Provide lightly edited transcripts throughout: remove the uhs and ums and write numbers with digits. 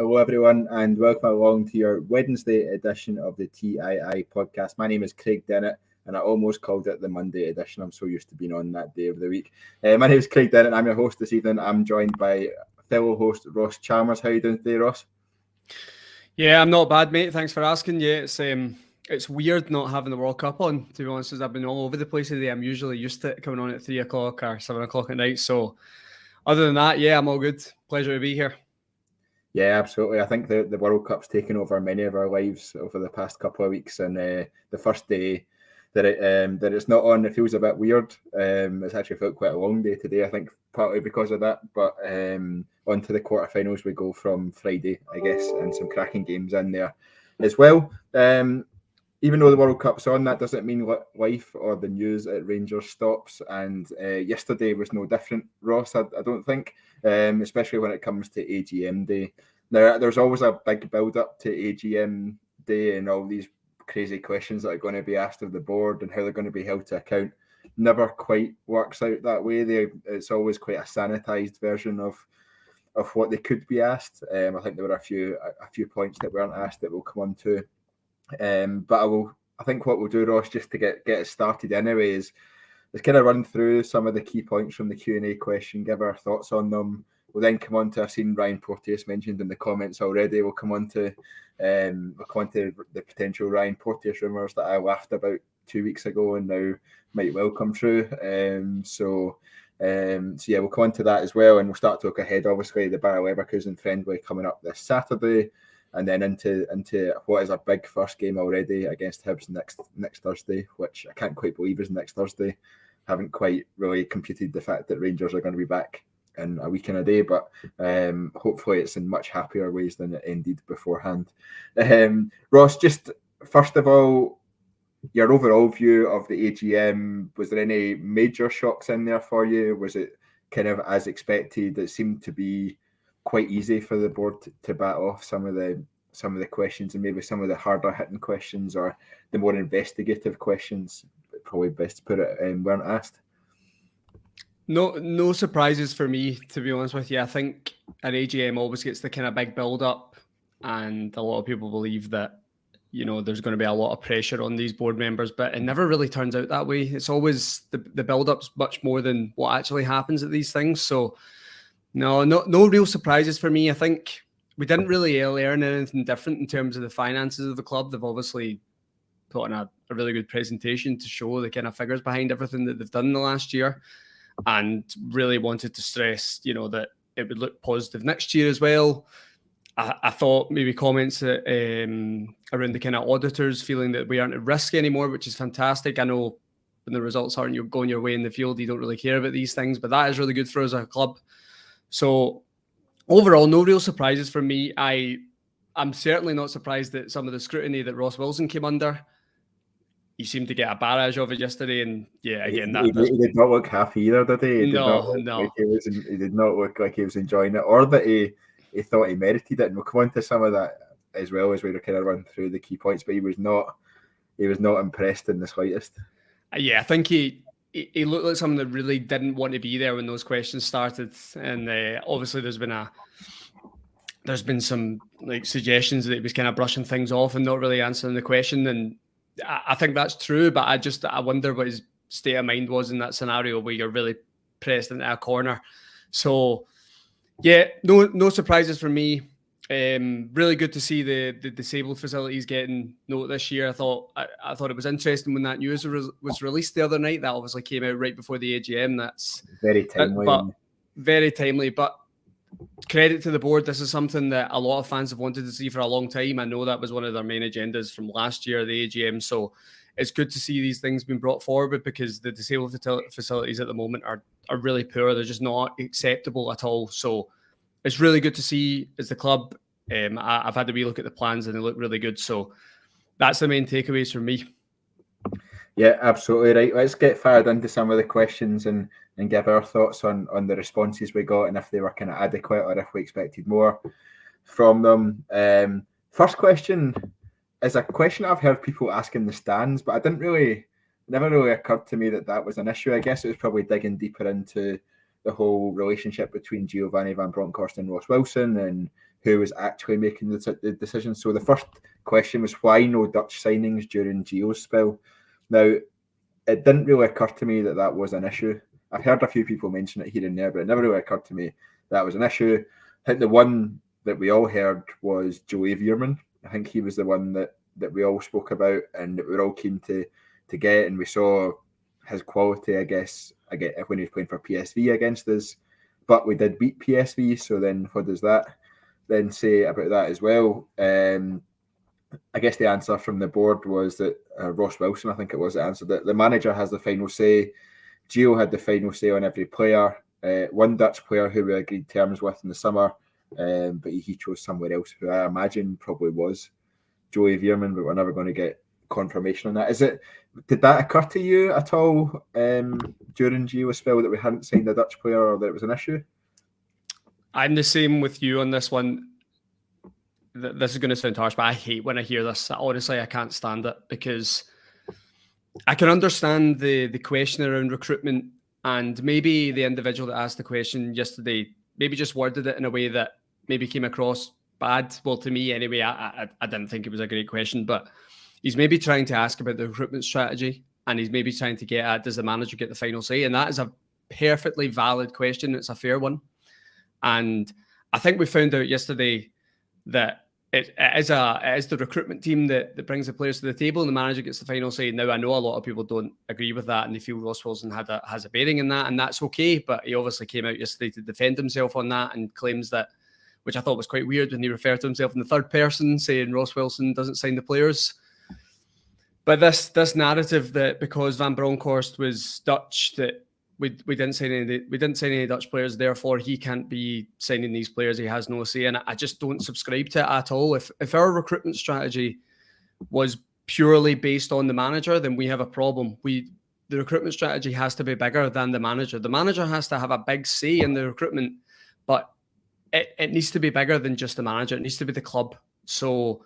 Hello everyone and welcome along to your Wednesday edition of the TII podcast. My name is Craig Dennett and I almost called it the Monday edition. I'm so used to being on that day of the week. My name is Craig Dennett. I'm your host this evening. I'm joined by fellow host Ross Chalmers. How are you doing today, Ross? Yeah, I'm not bad, mate. Thanks for asking. Yeah, it's weird not having the World Cup on, to be honest, as I've been all over the place today. I'm usually used to it coming on at 3 o'clock or 7 o'clock at night. So other than that, yeah, I'm all good. Pleasure to be here. Yeah, absolutely. I think the World Cup's taken over many of our lives over the past couple of weeks, and the first day that it's not on, it feels a bit weird. It's actually felt quite a long day today, I think, partly because of that. But on to the quarterfinals we go from Friday, I guess, and some cracking games in there as well. Even though the World Cup's on, that doesn't mean life or the news at Rangers stops. And yesterday was no different, Ross, I don't think, especially when it comes to AGM day. Now, there's always a big build-up to AGM day and all these crazy questions that are going to be asked of the board and how they're going to be held to account. Never quite works out that way. It's always quite a sanitised version of what they could be asked. I think there were a few points that weren't asked that we'll come on to. But I think what we'll do, Ross, just to get it started anyway, is kind of run through some of the key points from the Q&A question, give our thoughts on them. We'll then come on to, I've seen Ryan Porteous mentioned in the comments already. We'll come on to the potential Ryan Porteous rumours that I laughed about 2 weeks ago and now might well come true. So yeah, we'll come on to that as well, and we'll start to look ahead. Obviously, the Bayer Leverkusen friendly coming up this Saturday, and then into what is a big first game already against Hibs next Thursday, which I can't quite believe is next Thursday. Haven't quite really computed the fact that Rangers are going to be back in a week and a day, but hopefully it's in much happier ways than it ended beforehand. Ross, just first of all, your overall view of the AGM, was there any major shocks in there for you? Was it kind of as expected? It seemed to be quite easy for the board to bat off some of the questions, and maybe some of the harder hitting questions or the more investigative questions, probably best to put it, weren't asked. No surprises for me, to be honest with you. I think an AGM always gets the kind of big build up, and a lot of people believe that, you know, there's going to be a lot of pressure on these board members, but it never really turns out that way. It's always the build up's much more than what actually happens at these things. So no real surprises for me. I think we didn't really learn anything different in terms of the finances of the club. They've obviously put on a really good presentation to show the kind of figures behind everything that they've done in the last year, and really wanted to stress, you know, that it would look positive next year as well. I thought maybe comments around the kind of auditors feeling that we aren't at risk anymore, which is fantastic. I know when the results aren't going your way in the field, you don't really care about these things, but that is really good for us as a club. So overall, no real surprises for me. I'm certainly not surprised that some of the scrutiny that Ross Wilson came under, he seemed to get a barrage of it yesterday, and yeah, again, he did not look happy either, did he? He did not look like he was enjoying it, or that he thought he merited it. And we'll come on to some of that as well as we kind of run through the key points. But he was not impressed in the slightest. Yeah, I think he looked like someone that really didn't want to be there when those questions started, and obviously there's been some like suggestions that he was kind of brushing things off and not really answering the question, and I think that's true, but I wonder what his state of mind was in that scenario where you're really pressed into a corner. So yeah, no surprises for me. Really good to see the disabled facilities getting note this year. I thought it was interesting when that news was released the other night. That obviously came out right before the AGM. That's very timely, very timely. But credit to the board. This is something that a lot of fans have wanted to see for a long time. I know that was one of their main agendas from last year, the AGM. So it's good to see these things being brought forward, because the disabled facilities at the moment are really poor. They're just not acceptable at all. So it's really good to see as the club. I've had a wee look at the plans and they look really good. So that's the main takeaways from me. Yeah, absolutely right. Let's get fired into some of the questions and give our thoughts on the responses we got and if they were kind of adequate or if we expected more from them. First question is a question I've heard people ask in the stands, but it never really occurred to me that was an issue. I guess it was probably digging deeper into the whole relationship between Giovanni van Bronckhorst and Ross Wilson and who was actually making the decision. So the first question was, why no Dutch signings during Gio's spell? Now, it didn't really occur to me that was an issue. I've heard a few people mention it here and there, but it never really occurred to me that was an issue. I think the one that we all heard was Joey Veerman. I think he was the one that we all spoke about and that we were all keen to get, and we saw his quality, I guess, when he was playing for PSV against us. But we did beat PSV, so then what does that then say about that as well? I guess the answer from the board was that Ross Wilson, I think it was, that answered that the manager has the final say. Gio had the final say on every player. One Dutch player who we agreed terms with in the summer, but he chose somewhere else, who I imagine probably was Joey Veerman, but we're never going to get confirmation on that. Did that occur to you at all during Gio's spell that we hadn't signed a Dutch player or that it was an issue? I'm the same with you on this one. This is going to sound harsh, but I hate when I hear this. Honestly, I can't stand it, because I can understand the question around recruitment, and maybe the individual that asked the question yesterday maybe just worded it in a way that maybe came across bad. Well, to me anyway, I didn't think it was a great question, but he's maybe trying to ask about the recruitment strategy, and he's maybe trying to get at, does the manager get the final say? And that is a perfectly valid question. It's a fair one. And I think we found out yesterday that it is the recruitment team that brings the players to the table, and the manager gets the final say. Now, I know a lot of people don't agree with that, and they feel Ross Wilson has a bearing in that, and that's okay. But he obviously came out yesterday to defend himself on that, and claims that, which I thought was quite weird when he referred to himself in the third person, saying Ross Wilson doesn't sign the players. But this narrative that because Van Bronckhorst was Dutch, that we didn't sign any Dutch players, therefore he can't be signing these players. He has no say, and I just don't subscribe to it at all. If our recruitment strategy was purely based on the manager, then we have a problem. The recruitment strategy has to be bigger than the manager. The manager has to have a big say in the recruitment, but it needs to be bigger than just the manager. It needs to be the club. So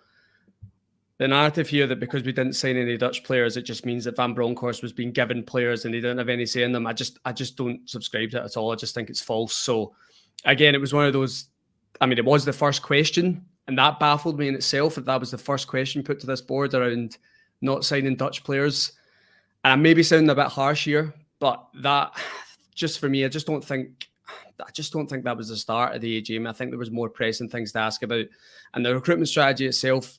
the narrative here that because we didn't sign any Dutch players, it just means that Van Bronckhorst was being given players and he didn't have any say in them. I just don't subscribe to it at all. I just think it's false. So again, it was one of those, I mean, it was the first question, and that baffled me in itself, that was the first question put to this board around not signing Dutch players. And I may be sounding a bit harsh here, but that, just for me, I just don't think that was the start of the AGM. I think there was more pressing things to ask about. And the recruitment strategy itself,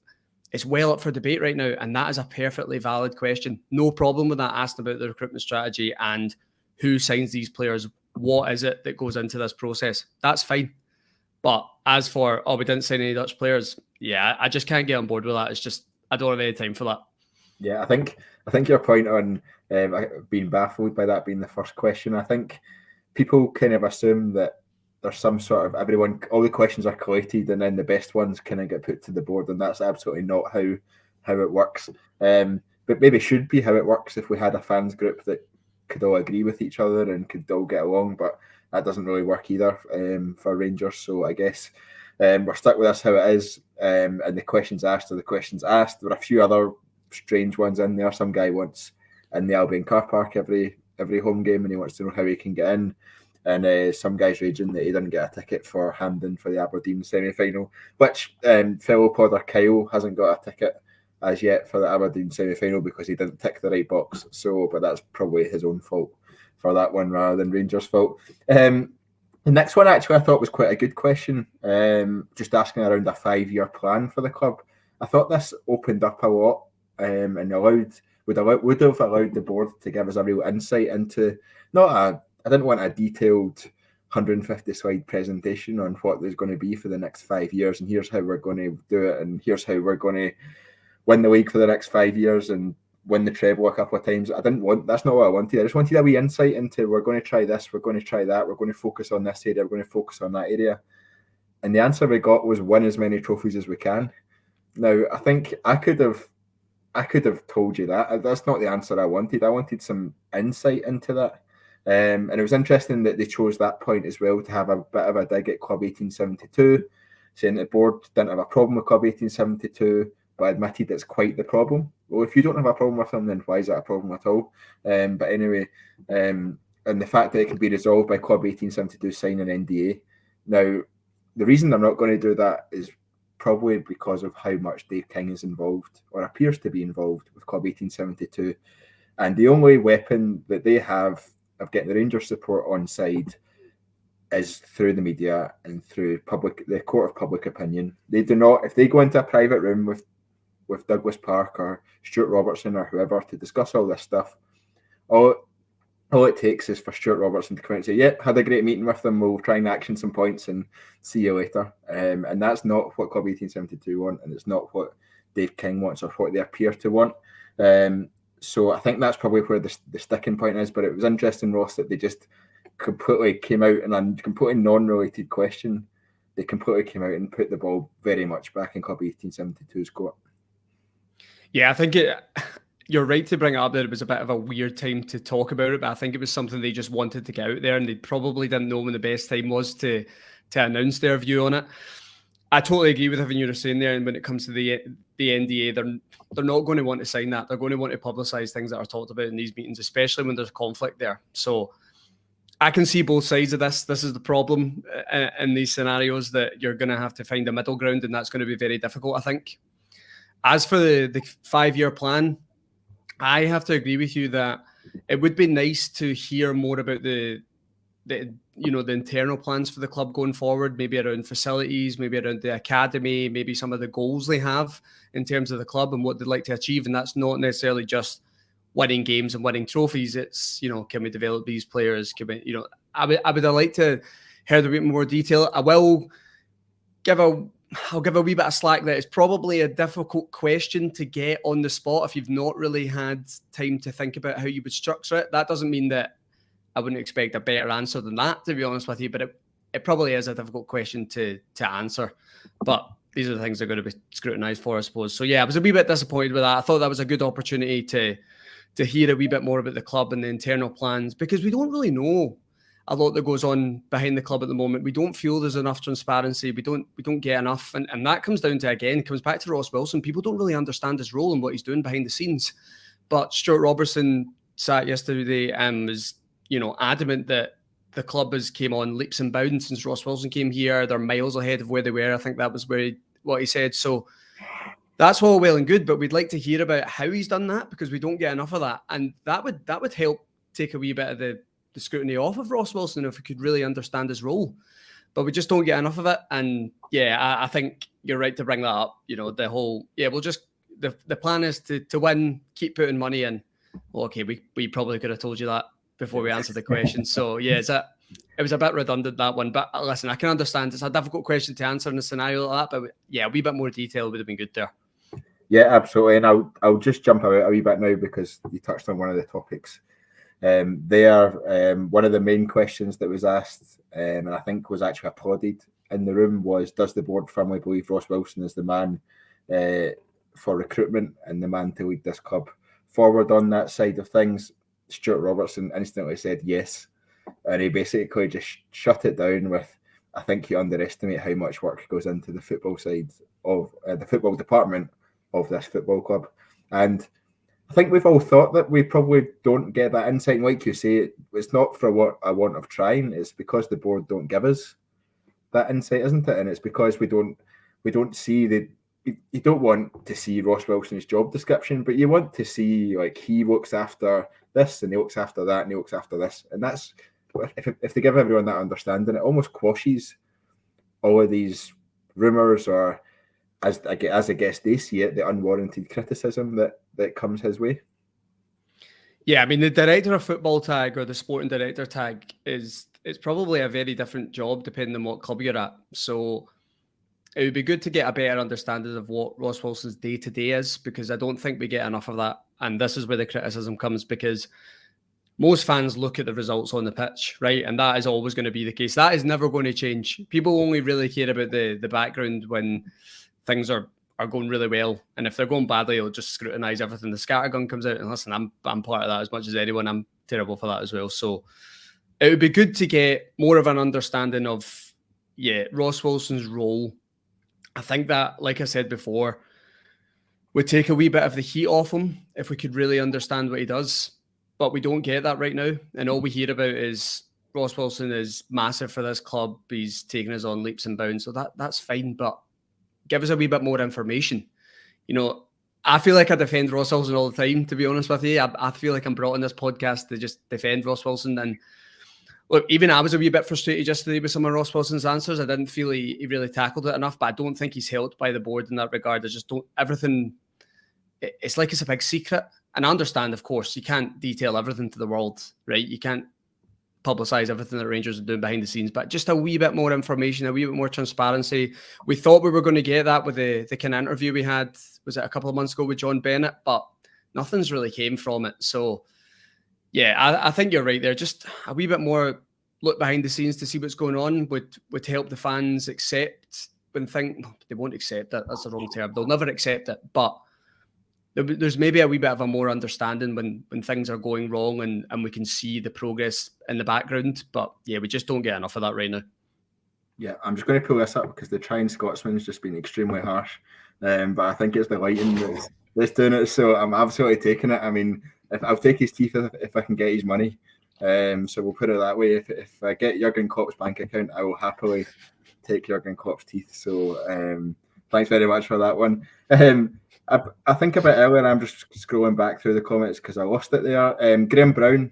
it's well up for debate right now, and that is a perfectly valid question. No problem with that, asked about the recruitment strategy and who signs these players. What is it that goes into this process? That's fine. But as for, we didn't sign any Dutch players, yeah, I just can't get on board with that. It's just, I don't have any time for that. Yeah, I think your point on being baffled by that being the first question, I think people kind of assume that there's some sort of all the questions are collated and then the best ones kind of get put to the board, and that's absolutely not how it works. But maybe should be how it works if we had a fans group that could all agree with each other and could all get along, but that doesn't really work either for Rangers. So I guess we're stuck with this how it is, and the questions asked are the questions asked. There are a few other strange ones in there. Some guy wants in the Albion car park every home game, and he wants to know how he can get in. And some guy's raging that he didn't get a ticket for Hampden for the Aberdeen semi-final, which fellow podder Kyle hasn't got a ticket as yet for the Aberdeen semi-final because he didn't tick the right box. So, but that's probably his own fault for that one rather than Rangers' fault. The next one actually I thought was quite a good question, just asking around a 5-year plan for the club. I thought this opened up a lot and would have allowed the board to give us a real insight into I didn't want a detailed 150 slide presentation on what there's going to be for the next 5 years, and here's how we're going to do it, and here's how we're going to win the league for the next 5 years and win the treble a couple of times. That's not what I wanted. I just wanted a wee insight into, we're going to try this, we're going to try that, we're going to focus on this area, we're going to focus on that area. And the answer we got was win as many trophies as we can. Now, I think I could have told you that. That's not the answer I wanted. I wanted some insight into that. And it was interesting that they chose that point as well to have a bit of a dig at Club 1872, saying the board didn't have a problem with Club 1872, but admitted it's quite the problem. Well, if you don't have a problem with them, then why is that a problem at all? But anyway, and the fact that it could be resolved by Club 1872 signing an NDA. Now, the reason they're not going to do that is probably because of how much Dave King is involved, or appears to be involved, with Club 1872. And the only weapon that they have of getting the Rangers support on side is through the media and through the court of public opinion. They do not, if they go into a private room with Douglas Park or Stuart Robertson or whoever to discuss all this stuff, all it takes is for Stuart Robertson to come out and say, "Yep, had a great meeting with them. We'll try and action some points and see you later." And that's not what Club 1872 want, and it's not what Dave King wants, or what they appear to want. So I think that's probably where the sticking point is. But it was interesting, Ross, that they just completely came out in a completely non-related question. They completely came out and put the ball very much back in Club 1872's court. Yeah, I think you're right to bring it up that it was a bit of a weird time to talk about it, but I think it was something they just wanted to get out there, and they probably didn't know when the best time was to announce their view on it. I totally agree with everything you were saying there, and when it comes to the NDA, they're not going to want to sign that. They're going to want to publicise things that are talked about in these meetings, especially when there's conflict there. So I can see both sides of this. This is the problem in these scenarios, that you're going to have to find a middle ground, and that's going to be very difficult, I think. As for the 5-year plan, I have to agree with you that it would be nice to hear more about the internal plans for the club going forward, maybe around facilities, maybe around the academy, maybe some of the goals they have in terms of the club and what they'd like to achieve. And that's not necessarily just winning games and winning trophies. It's, can we develop these players? Can we, I would have liked to hear a bit more detail. I'll give a wee bit of slack that it's probably a difficult question to get on the spot if you've not really had time to think about how you would structure it. That doesn't mean that I wouldn't expect a better answer than that, to be honest with you, but it probably is a difficult question to answer. But these are the things they're going to be scrutinised for, I suppose. So yeah, I was a wee bit disappointed with that. I thought that was a good opportunity to hear a wee bit more about the club and the internal plans, because we don't really know a lot that goes on behind the club at the moment. We don't feel there's enough transparency. We don't get enough. And that comes down to, again, comes back to Ross Wilson. People don't really understand his role and what he's doing behind the scenes. But Stuart Robertson sat yesterday and was, adamant that the club has came on leaps and bounds since Ross Wilson came here. They're miles ahead of where they were. I think that was what he said. So that's all well and good, but we'd like to hear about how he's done that, because we don't get enough of that. And that would help take a wee bit of the scrutiny off of Ross Wilson if we could really understand his role. But we just don't get enough of it. And yeah, I think you're right to bring that up. The whole, we'll just, the plan is to win, keep putting money in. Well, okay, we probably could have told you that before we answered the question. So yeah, it was a bit redundant, that one. But listen, I can understand it's a difficult question to answer in a scenario like that. But yeah, a wee bit more detail would have been good there. Yeah, absolutely. And I'll just jump out a wee bit now, because you touched on one of the topics. One of the main questions that was asked, and I think was actually applauded in the room, was, does the board firmly believe Ross Wilson is the man for recruitment and the man to lead this club forward on that side of things? Stuart Robertson instantly said yes, and he basically just shut it down with, I think you underestimate how much work goes into the football side of the football department of this football club. And I think we've all thought that we probably don't get that insight. And like you say, it's not for what I want of trying. It's because the board don't give us that insight, isn't it? And it's because we don't see the. You don't want to see Ross Wilson's job description, but you want to see, like, he looks after this and he looks after that and he looks after this. And that's, if they give everyone that understanding, it almost quashes all of these rumours, or as I guess they see it, the unwarranted criticism that comes his way. Yeah, I mean, the director of football tag or the sporting director tag it's probably a very different job depending on what club you're at. So it would be good to get a better understanding of what Ross Wilson's day-to-day is, because I don't think we get enough of that. And this is where the criticism comes, because most fans look at the results on the pitch, right? And that is always going to be the case. That is never going to change. People only really care about the background when things are going really well. And if they're going badly, they'll just scrutinise everything. The scattergun comes out, and listen, I'm part of that as much as anyone. I'm terrible for that as well. So it would be good to get more of an understanding of, Ross Wilson's role. I think that, like I said before, would take a wee bit of the heat off him if we could really understand what he does. But we don't get that right now. And all we hear about is Ross Wilson is massive for this club. He's taken us on leaps and bounds, so that's fine. But give us a wee bit more information. You know, I feel like I defend Ross Wilson all the time, to be honest with you. I feel like I'm brought on this podcast to just defend Ross Wilson. And look, even I was a wee bit frustrated yesterday with some of Ross Wilson's answers. I didn't feel he really tackled it enough, but I don't think he's helped by the board in that regard. I just don't, everything, it's like it's a big secret. And I understand, of course, you can't detail everything to the world, right? You can't publicise everything that Rangers are doing behind the scenes, but just a wee bit more information, a wee bit more transparency. We thought we were going to get that with the kind of interview we had, was it a couple of months ago with John Bennett, but nothing's really came from it. So yeah, I think you're right there. Just a wee bit more look behind the scenes to see what's going on would help the fans accept when they won't accept it. That's the wrong term. They'll never accept it, but there's maybe a wee bit of a more understanding when things are going wrong and we can see the progress in the background. But yeah, we just don't get enough of that right now. Yeah, I'm just going to pull this up because the Trying Scotsman's just been extremely harsh. But I think it's the lighting that's doing it. So I'm absolutely taking it. I mean, I'll take his teeth if I can get his money. So we'll put it that way. If I get Jurgen Klopp's bank account, I will happily take Jurgen Klopp's teeth. So thanks very much for that one. I think a bit earlier, I'm just scrolling back through the comments because I lost it there. Graham Brown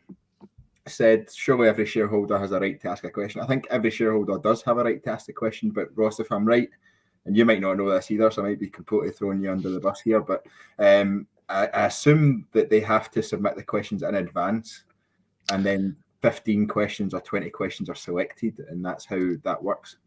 said, surely every shareholder has a right to ask a question. I think every shareholder does have a right to ask a question, but Ross, if I'm right, and you might not know this either, so I might be completely throwing you under the bus here, but I assume that they have to submit the questions in advance, and then 15 questions or 20 questions are selected, and that's how that works.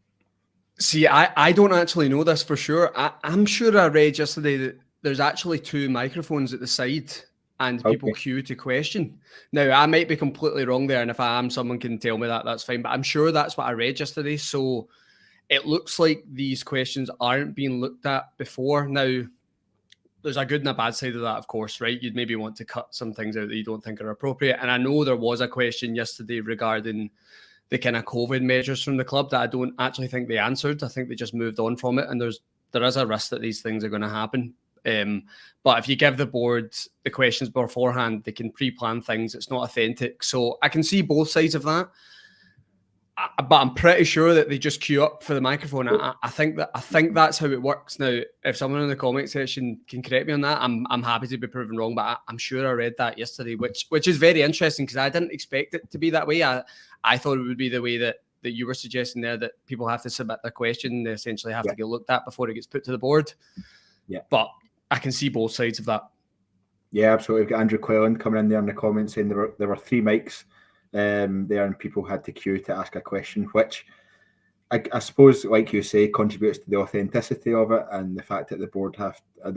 See, I don't actually know this for sure. I'm sure I read yesterday that there's actually 2 microphones at the side and people queue to question. Now, I might be completely wrong there, and if I am, someone can tell me that, that's fine. But I'm sure that's what I read yesterday. So it looks like these questions aren't being looked at before. Now, there's a good and a bad side of that, of course, right? You'd maybe want to cut some things out that you don't think are appropriate. And I know there was a question yesterday regarding the kind of COVID measures from the club that I don't actually think they answered. I think they just moved on from it. And there is a risk that these things are going to happen. But if you give the board the questions beforehand, they can pre-plan things. It's not authentic. So I can see both sides of that. But I'm pretty sure that they just queue up for the microphone. I think that's how it works. Now, if someone in the comment section can correct me on that, I'm happy to be proven wrong. But I'm sure I read that yesterday, which is very interesting because I didn't expect it to be that way. I thought it would be the way that you were suggesting there, that people have to submit their question. They essentially have to get looked at before it gets put to the board. Yeah. But I can see both sides of that. Yeah, absolutely. We've got Andrew Cleland coming in there in the comments saying there were 3 mics there and people had to queue to ask a question, which I suppose, like you say, contributes to the authenticity of it and the fact that the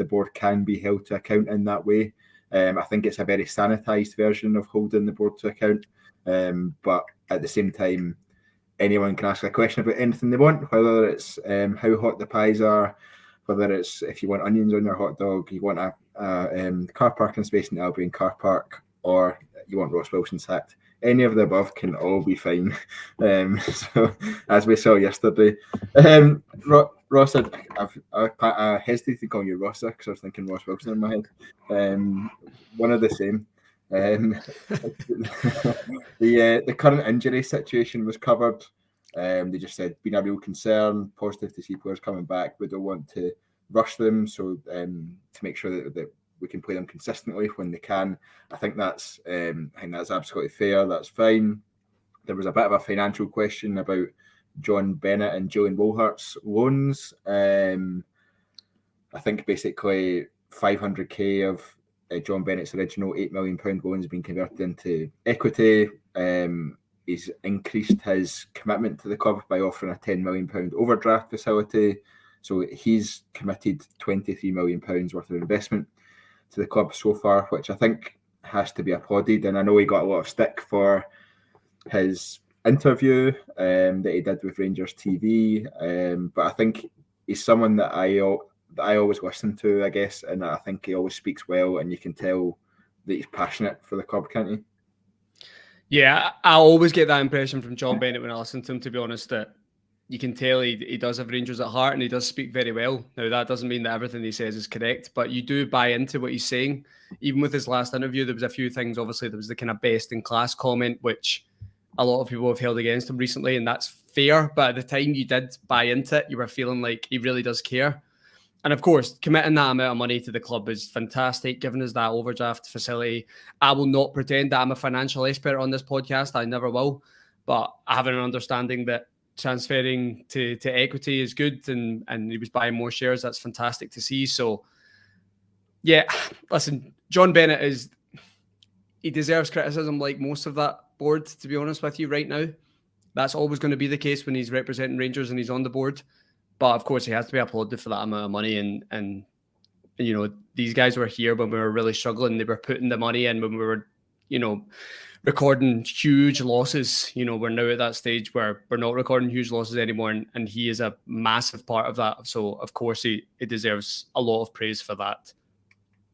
board can be held to account in that way. I think it's a very sanitized version of holding the board to account. But at the same time, anyone can ask a question about anything they want, whether it's how hot the pies are, whether it's if you want onions on your hot dog, you want a car parking space in the Albion car park, or you want Ross Wilson sacked. Any of the above can all be fine. So as we saw yesterday, Ross, I hesitated to call you Ross because I was thinking Ross Wilson in my head. One of the same. The current injury situation was covered. They just said been a real concern, positive to see players coming back. We don't want to rush them, so to make sure that we can play them consistently when they can. I think that's absolutely fair. That's fine. There was a bit of a financial question about John Bennett and Julian Wohlhart's loans. I think basically 500k of John Bennett's original £8 million loan has been converted into equity. He's increased his commitment to the club by offering a £10 million overdraft facility. So he's committed £23 million worth of investment to the club so far, which I think has to be applauded. And I know he got a lot of stick for his interview that he did with Rangers TV, but I think he's someone that I always listen to, I guess, and I think he always speaks well, and you can tell that he's passionate for the club, can't he? Yeah, I always get that impression from John Bennett when I listen to him, to be honest, that you can tell he does have Rangers at heart and he does speak very well. Now, that doesn't mean that everything he says is correct, but you do buy into what he's saying. Even with his last interview, there was a few things. Obviously, there was the kind of best in class comment, which a lot of people have held against him recently, and that's fair. But at the time you did buy into it, you were feeling like he really does care. And of course, committing that amount of money to the club is fantastic, giving us that overdraft facility. I will not pretend that I'm a financial expert on this podcast. I never will. But I have an understanding that transferring to equity is good, and he was buying more shares. That's fantastic to see. So, yeah, listen, John Bennett he deserves criticism like most of that board, to be honest with you, right now. That's always going to be the case when he's representing Rangers and he's on the board. But of course, he has to be applauded for that amount of money. And you know, these guys were here when we were really struggling. They were putting the money in when we were, you know, recording huge losses. You know, we're now at that stage where we're not recording huge losses anymore. And he is a massive part of that. So, of course, he deserves a lot of praise for that.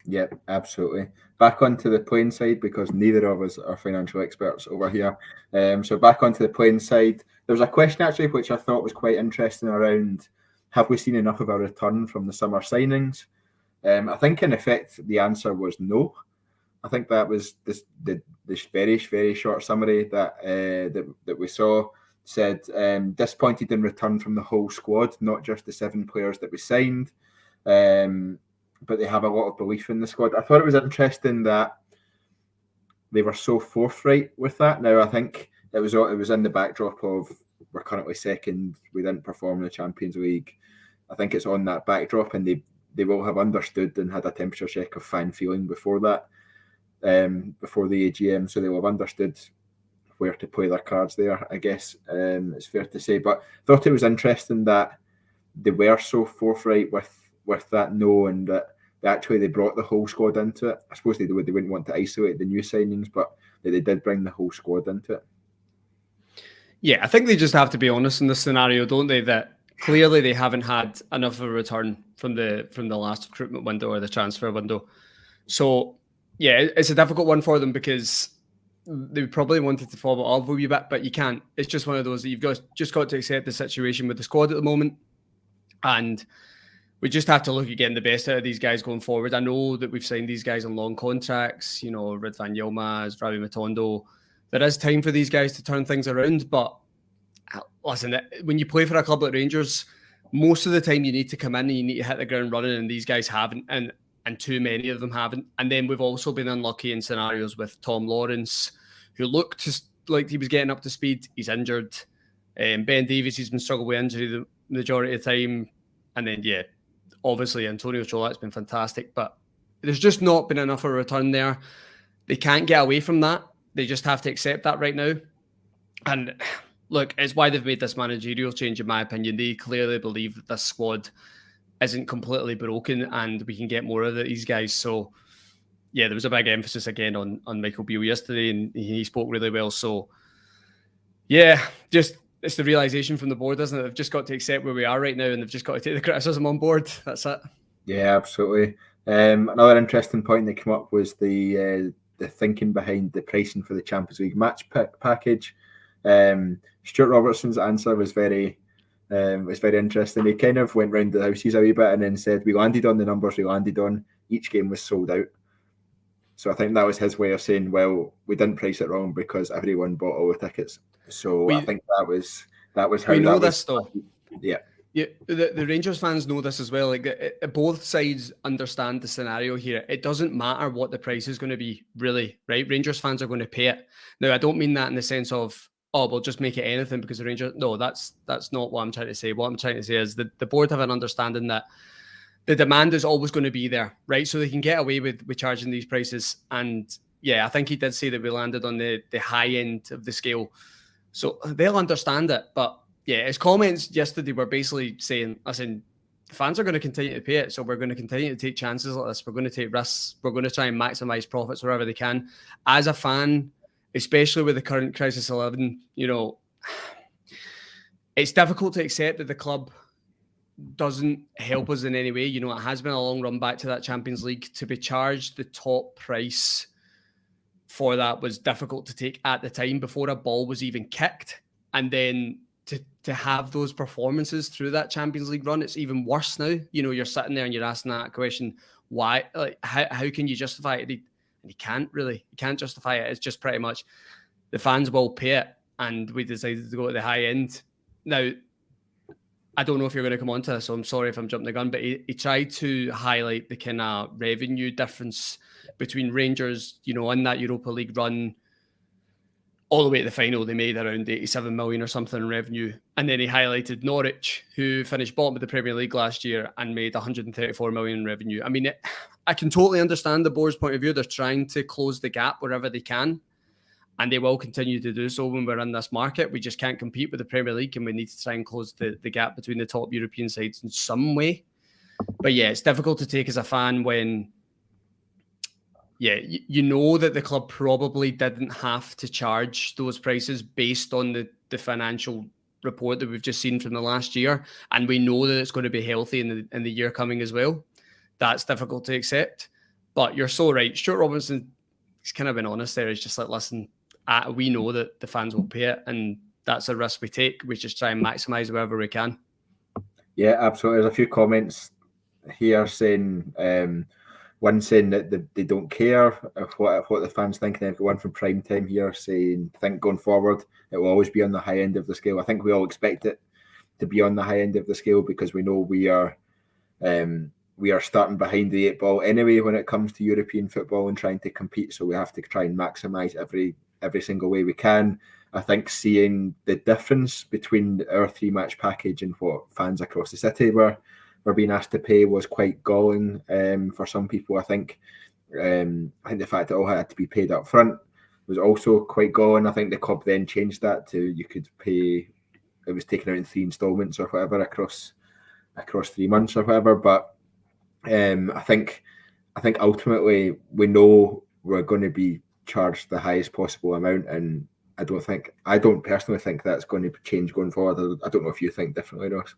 Yep, absolutely. Back onto the playing side, because neither of us are financial experts over here. So back onto the playing side, there was a question actually which I thought was quite interesting around, have we seen enough of a return from the summer signings? I think in effect the answer was no. I think that was this very, very short summary that we saw said disappointed in return from the whole squad, not just the 7 players that we signed. But they have a lot of belief in the squad. I thought it was interesting that they were so forthright with that. Now, I think it was in the backdrop of we're currently second, we didn't perform in the Champions League. I think it's on that backdrop, and they will have understood and had a temperature check of fan feeling before that, before the AGM, so they will have understood where to play their cards there, I guess, it's fair to say. But I thought it was interesting that they were so forthright with that no, and that they brought the whole squad into it. I suppose they wouldn't want to isolate the new signings, but they did bring the whole squad into it. Yeah, I think they just have to be honest in this scenario, don't they? That clearly they haven't had enough of a return from the last recruitment window or the transfer window. So yeah, it's a difficult one for them because they probably wanted to follow up a wee bit, but you can't. It's just one of those that you've just got to accept the situation with the squad at the moment, and we just have to look at getting the best out of these guys going forward. I know that we've signed these guys on long contracts, you know, Ridvan Yilmaz, Ravi Matondo. There is time for these guys to turn things around, but listen, when you play for a club like Rangers, most of the time you need to come in and you need to hit the ground running, and these guys haven't, and too many of them haven't. And then we've also been unlucky in scenarios with Tom Lawrence, who looked like he was getting up to speed. He's injured. Ben Davies, he's been struggling with injury the majority of the time. And then, yeah, obviously Antonio Cholak's been fantastic, but there's just not been enough of a return there. They can't get away from that. They just have to accept that right now. And look, it's why they've made this managerial change, in my opinion. They clearly believe that this squad isn't completely broken and we can get more of these guys. So, yeah, there was a big emphasis again on Michael Beale yesterday, and he spoke really well. So, yeah, just it's the realization from the board, isn't it? They've just got to accept where we are right now, and they've just got to take the criticism on board. That's it. Yeah, absolutely. Another interesting point that came up was the thinking behind the pricing for the Champions League match package. Stuart Robertson's answer was very interesting. He kind of went round the houses a wee bit and then said, we landed on the numbers we landed on. Each game was sold out. So I think that was his way of saying, well, we didn't price it wrong because everyone bought all the tickets. So I think that was how we know this though. Yeah. Yeah, the Rangers fans know this as well. Like both sides understand the scenario here. It doesn't matter what the price is going to be, really, right? Rangers fans are going to pay it. Now, I don't mean that in the sense of, oh, we'll just make it anything because the Rangers. No, that's not what I'm trying to say. What I'm trying to say is that the board have an understanding that the demand is always going to be there, right? So they can get away with charging these prices. And yeah, I think he did say that we landed on the high end of the scale. So they'll understand it, but yeah, his comments yesterday were basically saying, listen, fans are going to continue to pay it, so we're going to continue to take chances like this. We're going to take risks. We're going to try and maximize profits wherever they can. As a fan, especially with the current crisis 11, you know, it's difficult to accept that the club doesn't help us in any way. You know, it has been a long run back to that Champions League. To be charged the top price for that was difficult to take at the time before a ball was even kicked. And then to have those performances through that Champions League run, it's even worse now. You know, you're sitting there and you're asking that question, why? Like, how can you justify it? And you can't really. You can't justify it. It's just pretty much the fans will pay it. and we decided to go at the high end. Now, I don't know if you're going to come on to this, so I'm sorry if I'm jumping the gun, but he tried to highlight the kind of revenue difference between Rangers, in that Europa League run all the way to the final. They made around 87 million or something in revenue. And then he highlighted Norwich, who finished bottom of the Premier League last year and made 134 million in revenue. I mean, I can totally understand the board's point of view. They're trying to close the gap wherever they can, and they will continue to do so when we're in this market. We just can't compete with the Premier League, and we need to try and close the gap between the top European sides in some way. But yeah, it's difficult to take as a fan when, you know that the club probably didn't have to charge those prices based on the financial report that we've just seen from the last year, and we know that it's going to be healthy in the year coming as well. That's difficult to accept. But you're so right. Stuart Robinson, he's kind of been honest there. He's just like, listen, we know that the fans will pay it, and that's a risk we take. We just try and maximise wherever we can. Yeah, absolutely. There's a few comments here saying, one saying that they don't care of what the fans think. And I've got one from Prime Time here saying, I think going forward, it will always be on the high end of the scale. I think we all expect it to be on the high end of the scale because we know we are starting behind the 8 ball anyway when it comes to European football and trying to compete. So we have to try and maximise every single way we can. I think seeing the difference between our 3-match package and what fans across the city were being asked to pay was quite galling for some people. I think the fact that all had to be paid up front was also quite galling. I think the club then changed that to you could pay, it was taken out in 3 installments or whatever across 3 months or whatever. But I think ultimately we know we're going to be charged the highest possible amount, and I don't personally think that's going to change going forward. I don't know if you think differently, Ross.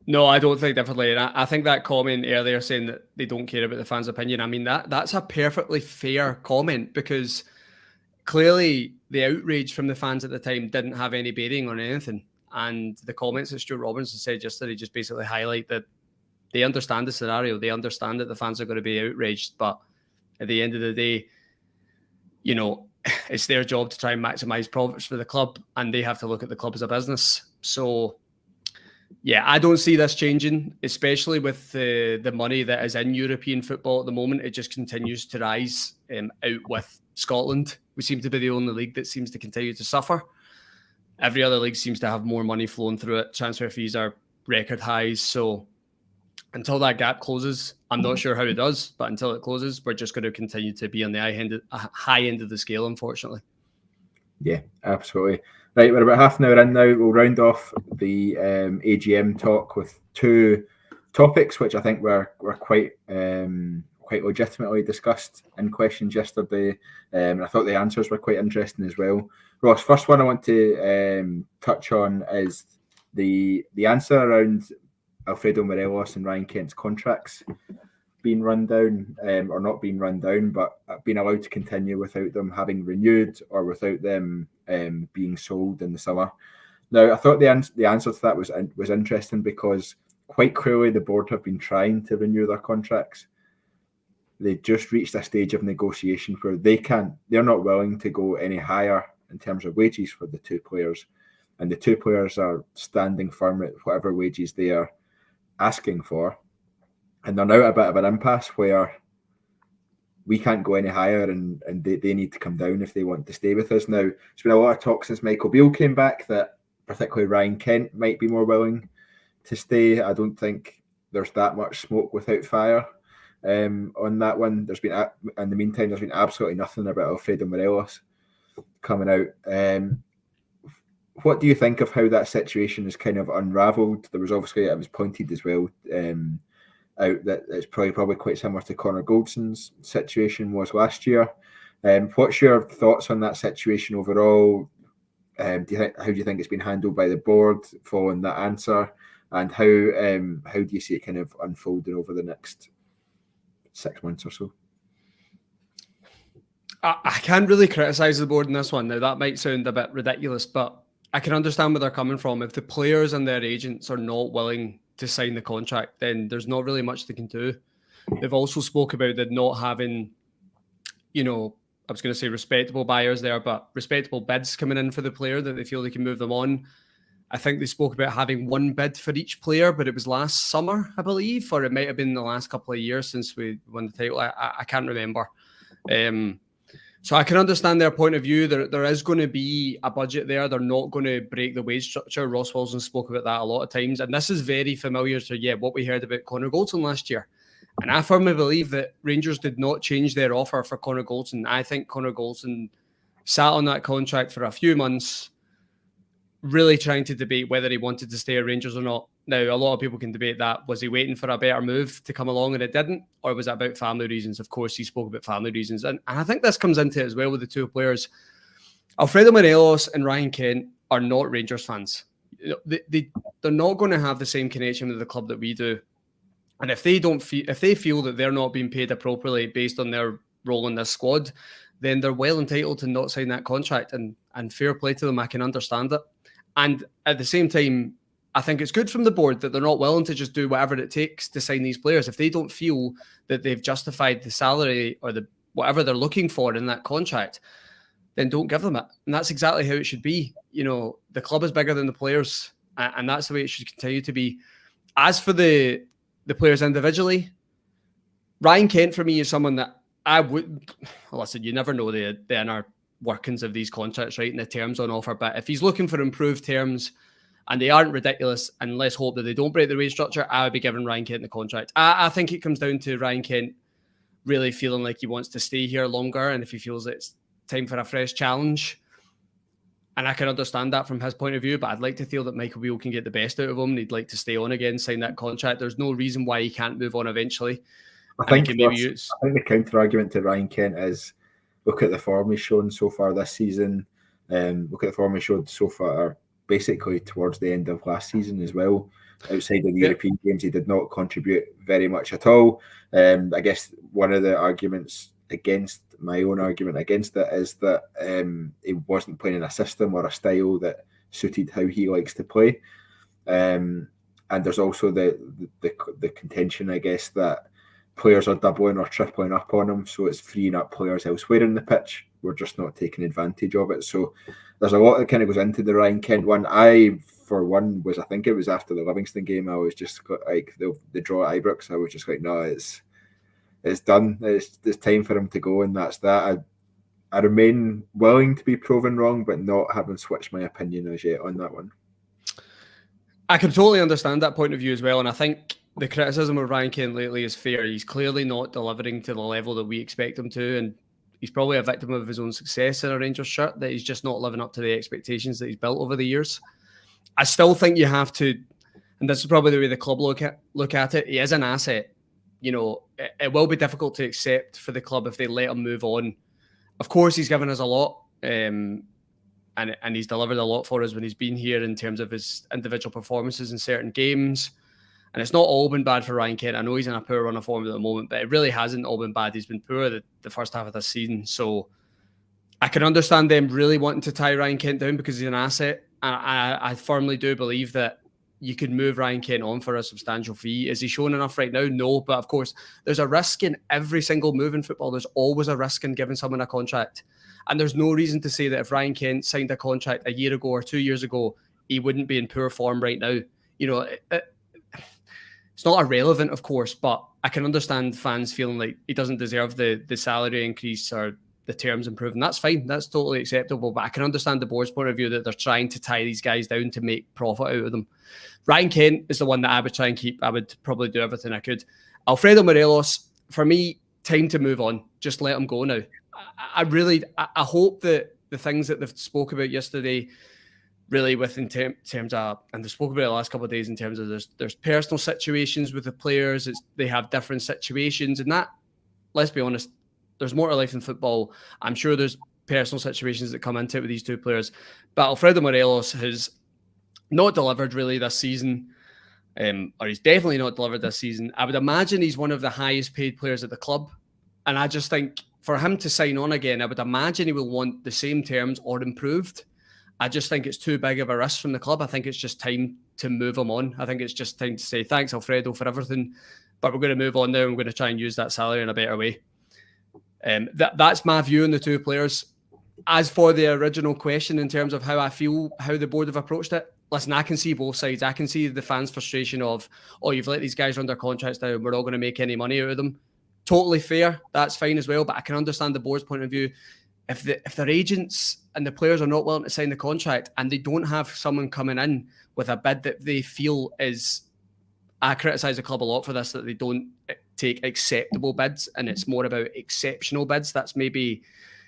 No, I don't think differently. And I think that comment earlier saying that they don't care about the fans' opinion, I mean, that's a perfectly fair comment, because clearly the outrage from the fans at the time didn't have any bearing on anything. And the comments that Stuart Robinson said yesterday just basically highlight that they understand the scenario. They understand that the fans are going to be outraged. But at the end of the day, it's their job to try and maximise profits for the club, and they have to look at the club as a business. So yeah, I don't see this changing, especially with the money that is in European football at the moment. It just continues to rise out with Scotland. We seem to be the only league that seems to continue to suffer. Every other league seems to have more money flowing through it. Transfer fees are record highs. So until that gap closes, I'm not sure how it does, but until it closes, we're just going to continue to be on the high end of the scale, unfortunately. Yeah, absolutely. Right, we're about half an hour in now. We'll round off the AGM talk with 2 topics, which I think were quite legitimately discussed in questions yesterday. And I thought the answers were quite interesting as well. Ross, first one I want to touch on is the answer around Alfredo Morelos and Ryan Kent's contracts being run down, or not being run down, but being allowed to continue without them having renewed or without them being sold in the summer. Now, I thought the answer to that was interesting, because quite clearly the board have been trying to renew their contracts. They just reached a stage of negotiation where they're not willing to go any higher in terms of wages for the 2 players, and the 2 players are standing firm at whatever wages they are asking for. And they're now at a bit of an impasse where we can't go any higher, and they need to come down if they want to stay with us. Now, there's been a lot of talk since Michael Beale came back that particularly Ryan Kent might be more willing to stay. I don't think there's that much smoke without fire on that one. There's been, in the meantime, there's been absolutely nothing about Alfredo Morelos coming out. What do you think of how that situation is kind of unravelled? There was obviously, it was pointed as well out that it's probably quite similar to Connor Goldson's situation was last year. What's your thoughts on that situation overall? How do you think it's been handled by the board following that answer, and how do you see it kind of unfolding over the next 6 months or so? I can't really criticise the board in this one. Now, that might sound a bit ridiculous, but I can understand where they're coming from. If the players and their agents are not willing to sign the contract, then there's not really much they can do. They've also spoke about it not having, I was going to say respectable buyers there, but respectable bids coming in for the player that they feel they can move them on. I think they spoke about having one bid for each player, but it was last summer, I believe, or it might have been the last couple of years since we won the title. I can't remember. So I can understand their point of view. There is going to be a budget there. They're not going to break the wage structure. Ross Wilson spoke about that a lot of times. And this is very familiar to what we heard about Connor Goldson last year. And I firmly believe that Rangers did not change their offer for Connor Goldson. I think Connor Goldson sat on that contract for a few months, really trying to debate whether he wanted to stay at Rangers or not. Now, a lot of people can debate that. Was he waiting for a better move to come along and it didn't? Or was it about family reasons? Of course, he spoke about family reasons. And I think this comes into it as well with the two players. Alfredo Morelos and Ryan Kent are not Rangers fans. They're not going to have the same connection with the club that we do. And if they feel that they're not being paid appropriately based on their role in this squad, then they're well entitled to not sign that contract. And fair play to them, I can understand it. And at the same time, I think it's good from the board that they're not willing to just do whatever it takes to sign these players. If they don't feel that they've justified the salary or the whatever they're looking for in that contract, then don't give them it. And that's exactly how it should be. You know, the club is bigger than the players, and that's the way it should continue to be. As for the players individually, Ryan Kent for me is someone that I would listen. You never know the inner workings of these contracts, right, and the terms on offer. But if he's looking for improved terms and they aren't ridiculous, and let's hope that they don't break the wage structure, I would be giving Ryan Kent the contract. I think it comes down to Ryan Kent really feeling like he wants to stay here longer, and if he feels it's time for a fresh challenge. And I can understand that from his point of view, but I'd like to feel that Michael Beale can get the best out of him. He'd like to stay on again, sign that contract. There's no reason why he can't move on eventually. I think the counter-argument to Ryan Kent is, look at the form he's shown so far this season. Look at the form he showed so far basically towards the end of last season as well. Outside of the European games, he did not contribute very much at all. I guess one of the arguments against my own argument against it is that he wasn't playing in a system or a style that suited how he likes to play. And there's also the contention, I guess, that players are doubling or tripling up on him, so it's freeing up players elsewhere in the pitch. We're just not taking advantage of it. So there's a lot that kind of goes into the Ryan Kent one. I, for one, I think it was after the Livingston game, I was just like, the draw at Ibrox, I was just like, no, it's done. It's time for him to go, and that's that. I remain willing to be proven wrong, but not having switched my opinion as yet on that one. I can totally understand that point of view as well, and I think the criticism of Ryan Kent lately is fair. He's clearly not delivering to the level that we expect him to, and he's probably a victim of his own success in a Rangers shirt, that he's just not living up to the expectations that he's built over the years. I still think you have to, and this is probably the way the club look at it, he is an asset. You know, it will be difficult to accept for the club if they let him move on. Of course, he's given us a lot, and he's delivered a lot for us when he's been here in terms of his individual performances in certain games. And it's not all been bad for Ryan Kent. I know he's in a poor run of form at the moment, but it really hasn't all been bad. He's been poor the first half of this season. So I can understand them really wanting to tie Ryan Kent down because he's an asset. And I firmly do believe that you could move Ryan Kent on for a substantial fee. Is he showing enough right now? No. But of course, there's a risk in every single move in football. There's always a risk in giving someone a contract. And there's no reason to say that if Ryan Kent signed a contract a year ago or 2 years ago, he wouldn't be in poor form right now. You know, it's not irrelevant, of course, but I can understand fans feeling like he doesn't deserve the salary increase or the terms improving. That's fine. That's totally acceptable. But I can understand the board's point of view that they're trying to tie these guys down to make profit out of them. Ryan Kent is the one that I would try and keep. I would probably do everything I could. Alfredo Morelos, for me, time to move on. Just let him go now. I hope that the things that they've spoke about yesterday, really in terms of, and they spoke about it the last couple of days in terms of there's personal situations with the players. They have different situations, and that, let's be honest, there's more to life than football. I'm sure there's personal situations that come into it with these two players. But Alfredo Morelos has not delivered really this season, or he's definitely not delivered this season. I would imagine he's one of the highest paid players at the club. And I just think for him to sign on again, I would imagine he will want the same terms or improved. I just think it's too big of a risk from the club. I think it's just time to move him on. I think it's just time to say, thanks, Alfredo, for everything. But we're going to move on now and we're going to try and use that salary in a better way. That's my view on the two players. As for the original question in terms of how I feel, how the board have approached it, listen, I can see both sides. I can see the fans' frustration of, oh, you've let these guys run their contracts down, we're not going to make any money out of them. Totally fair. That's fine as well. But I can understand the board's point of view. If their agents and the players are not willing to sign the contract and they don't have someone coming in with a bid that they feel is, I criticise the club a lot for this, that they don't take acceptable bids and it's more about exceptional bids. That's maybe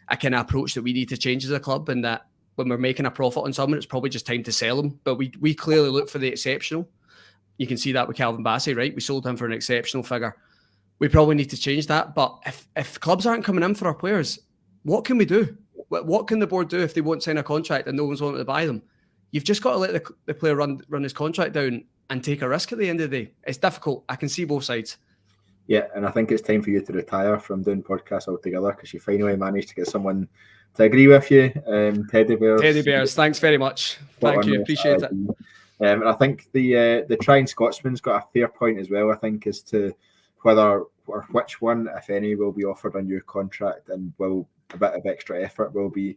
a kind of approach that we need to change as a club, and that when we're making a profit on someone, it's probably just time to sell them. But we clearly look for the exceptional. You can see that with Calvin Bassey, right? We sold him for an exceptional figure. We probably need to change that. But if clubs aren't coming in for our players, what can we do? What can the board do if they won't sign a contract and no one's wanting to buy them? You've just got to let the player run his contract down and take a risk at the end of the day. It's difficult. I can see both sides. Yeah, and I think it's time for you to retire from doing podcasts altogether, because you finally managed to get someone to agree with you. Teddy Bears. Thanks very much. Thank you. Appreciate it. And I think the Trying Scotsman's got a fair point as well, I think, as to whether or which one, if any, will be offered a new contract, and will a bit of extra effort will be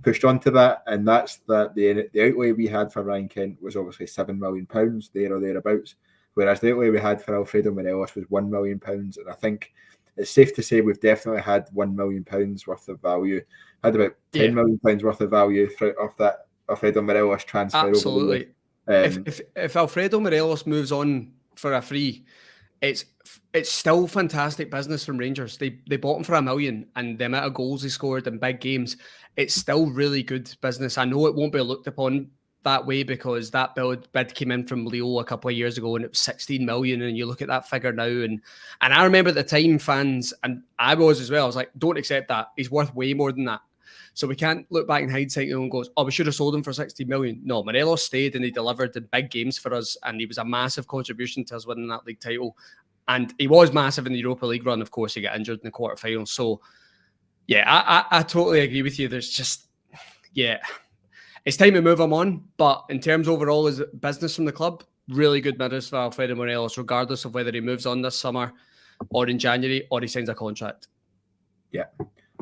pushed onto that. And that's that the outlay we had for Ryan Kent was obviously £7 million, there or thereabouts, whereas the outlay we had for Alfredo Morelos was £1 million. And I think it's safe to say we've definitely had £1 million worth of value, had about £10 million worth of value off that Alfredo Morelos transfer. Absolutely. If Alfredo Morelos moves on for a free, it's still fantastic business from Rangers. They bought him for $1 million, and the amount of goals he scored in big games, it's still really good business. I know it won't be looked upon that way because that bid came in from Leo a couple of years ago and it was 16 million, and you look at that figure now, and I remember at the time, fans, and I was as well, I was like, don't accept that. He's worth way more than that. So we can't look back in hindsight and goes, oh, we should have sold him for 16 million. No, Morelos stayed and he delivered in big games for us, and he was a massive contribution to us winning that league title. And he was massive in the Europa League run. Of course, he got injured in the quarterfinals. So, yeah, I totally agree with you. There's just, it's time to move him on. But in terms overall as business from the club, really good business for Alfredo Morelos, regardless of whether he moves on this summer or in January or he signs a contract. Yeah.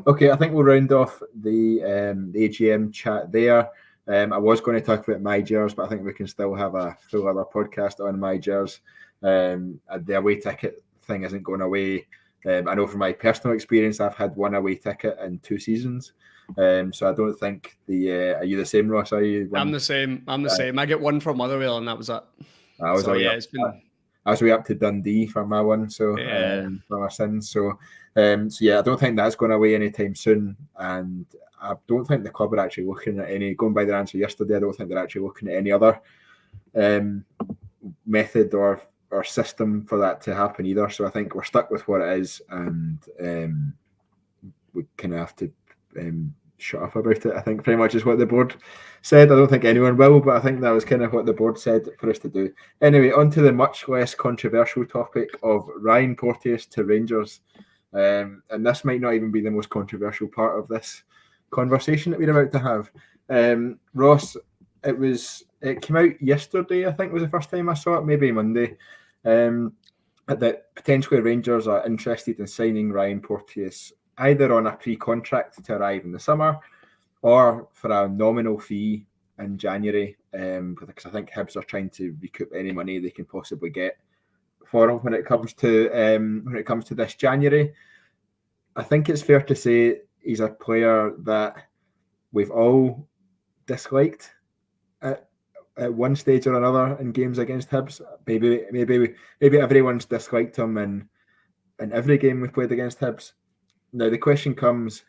Okay, I think we'll round off the AGM chat there. I was going to talk about my Gers, but I think we can still have a full other podcast on my Gers. The away ticket thing isn't going away. I know from my personal experience, I've had one away ticket in 2 seasons. So I don't think are you the same, Ross? Are you? I'm the same. I get one from Motherwell, and that was it. I was way up to Dundee for my one, so for my sins. So I don't think that's going away anytime soon, and I don't think the club are actually looking at any. Going by their answer yesterday, I don't think they're actually looking at any other method or system for that to happen either. So I think we're stuck with what it is, and we kind of have to shut up about it. I think pretty much is what the board said. I don't think anyone will, but I think that was kind of what the board said for us to do. Anyway, on to the much less controversial topic of Ryan Porteous to Rangers. And this might not even be the most controversial part of this conversation that we're about to have. Ross, it came out yesterday, I think was the first time I saw it, maybe Monday, that potentially Rangers are interested in signing Ryan Porteous either on a pre-contract to arrive in the summer or for a nominal fee in January, because I think Hibs are trying to recoup any money they can possibly get for him when it comes to this January. I think it's fair to say he's a player that we've all disliked at one stage or another in games against Hibs. Maybe everyone's disliked him in every game we've played against Hibs. Now the question comes: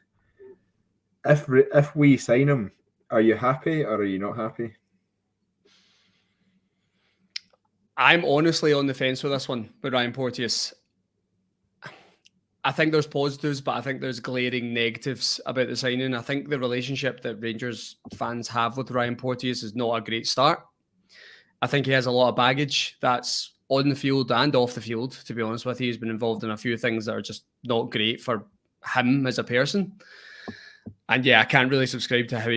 if we sign him, are you happy or are you not happy? I'm honestly on the fence with this one with Ryan Porteous. I think there's positives, but I think there's glaring negatives about the signing. I think the relationship that Rangers fans have with Ryan Porteous is not a great start. I think he has a lot of baggage that's on the field and off the field, to be honest with you. He's been involved in a few things that are just not great for him as a person. And I can't really subscribe to how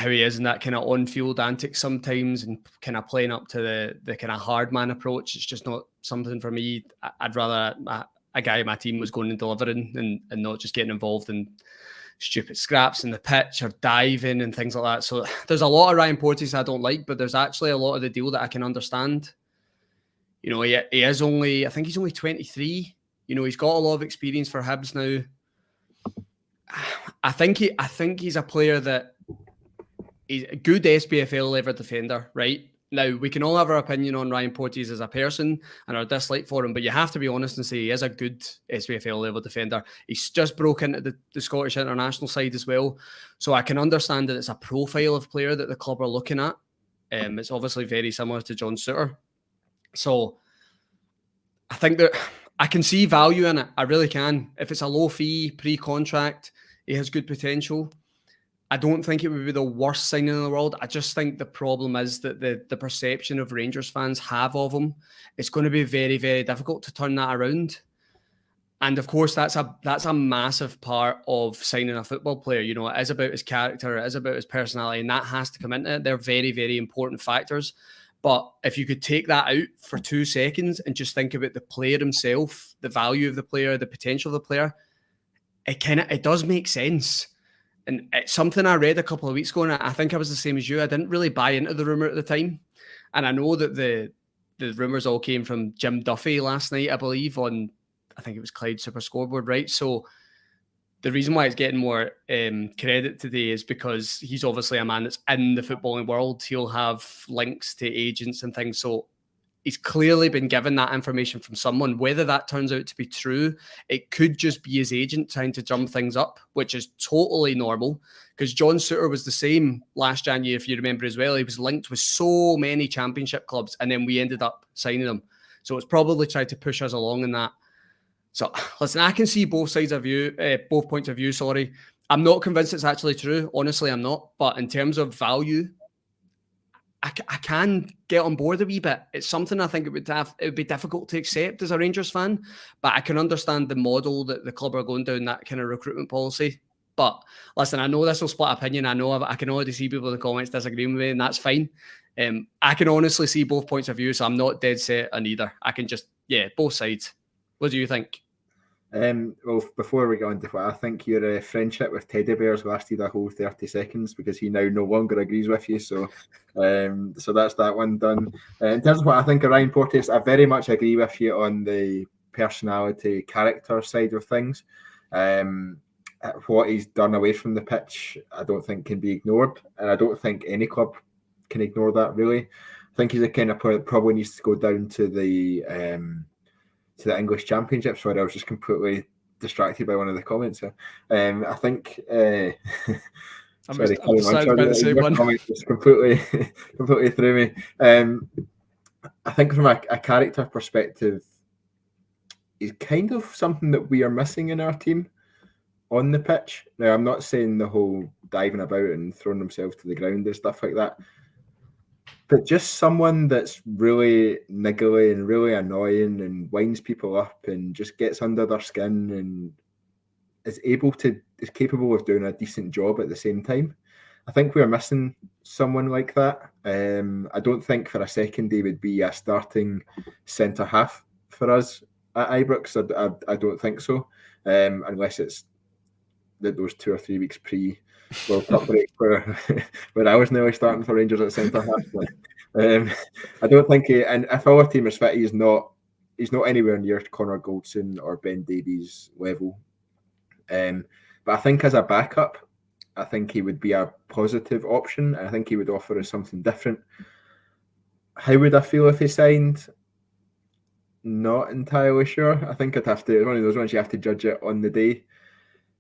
he is in that kind of on-field antics sometimes and kind of playing up to the kind of hard man approach. It's just not something for me. I'd rather a guy in my team was going and delivering and not just getting involved in stupid scraps in the pitch or diving and things like that. So there's a lot of Ryan Porteous I don't like, but there's actually a lot of the deal that I can understand. You know, he is only, I think he's only 23. You know, he's got a lot of experience for Hibs now. I think he's a player that he's a good SPFL level defender, right? Now, we can all have our opinion on Ryan Porteous as a person and our dislike for him, but you have to be honest and say he is a good SPFL level defender. He's just broke into the Scottish international side as well. So I can understand that it's a profile of player that the club are looking at. It's obviously very similar to John Souttar. So I think that I can see value in it. I really can. If it's a low fee, pre-contract, he has good potential. I don't think it would be the worst signing in the world. I just think the problem is that the perception of Rangers fans have of him, it's going to be very, very difficult to turn that around. And of course, that's a massive part of signing a football player. You know, it is about his character, it is about his personality, and that has to come into it. They're very, very important factors. But if you could take that out for 2 seconds and just think about the player himself, the value of the player, the potential of the player, it does make sense. And it's something I read a couple of weeks ago, and I think I was the same as you. I didn't really buy into the rumour at the time. And I know that the rumours all came from Jim Duffy last night, I believe, on, I think it was Clyde Super Scoreboard, right? So the reason why it's getting more credit today is because he's obviously a man that's in the footballing world. He'll have links to agents and things. So he's clearly been given that information from someone. Whether that turns out to be true, it could just be his agent trying to drum things up, which is totally normal, because John Souttar was the same last January, if you remember as well. He was linked with so many championship clubs, and then we ended up signing him. So it's probably tried to push us along in that. So listen, I can see both points of view. Sorry, I'm not convinced it's actually true. Honestly, I'm not. But in terms of value, I can get on board a wee bit. It's something I think it would be difficult to accept as a Rangers fan, but I can understand the model that the club are going down, that kind of recruitment policy. But listen, I know this will split opinion. I know I can already see people in the comments disagreeing with me, and that's fine. I can honestly see both points of view, so I'm not dead set on either. I can just, both sides. What do you think? Well, before we go on to what I think, your friendship with Teddy Bears lasted a whole 30 seconds because he now no longer agrees with you. So that's that one done. In terms of what I think of Ryan Porteous, I very much agree with you on the personality, character side of things. What he's done away from the pitch, I don't think can be ignored, and I don't think any club can ignore that, really. I think he's a kind of player that probably needs to go down to the English Championship. Sorry, I was just completely distracted by one of the comments. So, I think. I'm distracted by the same one. Just completely threw me. I think from a character perspective, he's kind of something that we are missing in our team on the pitch. Now, I'm not saying the whole diving about and throwing themselves to the ground and stuff like that, but just someone that's really niggly and really annoying and winds people up and just gets under their skin and is capable of doing a decent job at the same time. I think we're missing someone like that. I don't think for a second he would be a starting centre half for us at Ibrox. I don't think so, unless it's those 2 or 3 weeks pre-World Cup break where I was nearly starting for Rangers at centre half. I don't think and if our team is fit, he's not anywhere near Connor Goldson or Ben Davies level. But I think as a backup, I think he would be a positive option. I think he would offer us something different. How would I feel if he signed? Not entirely sure. I think I'd have to, one of those ones you have to judge it on the day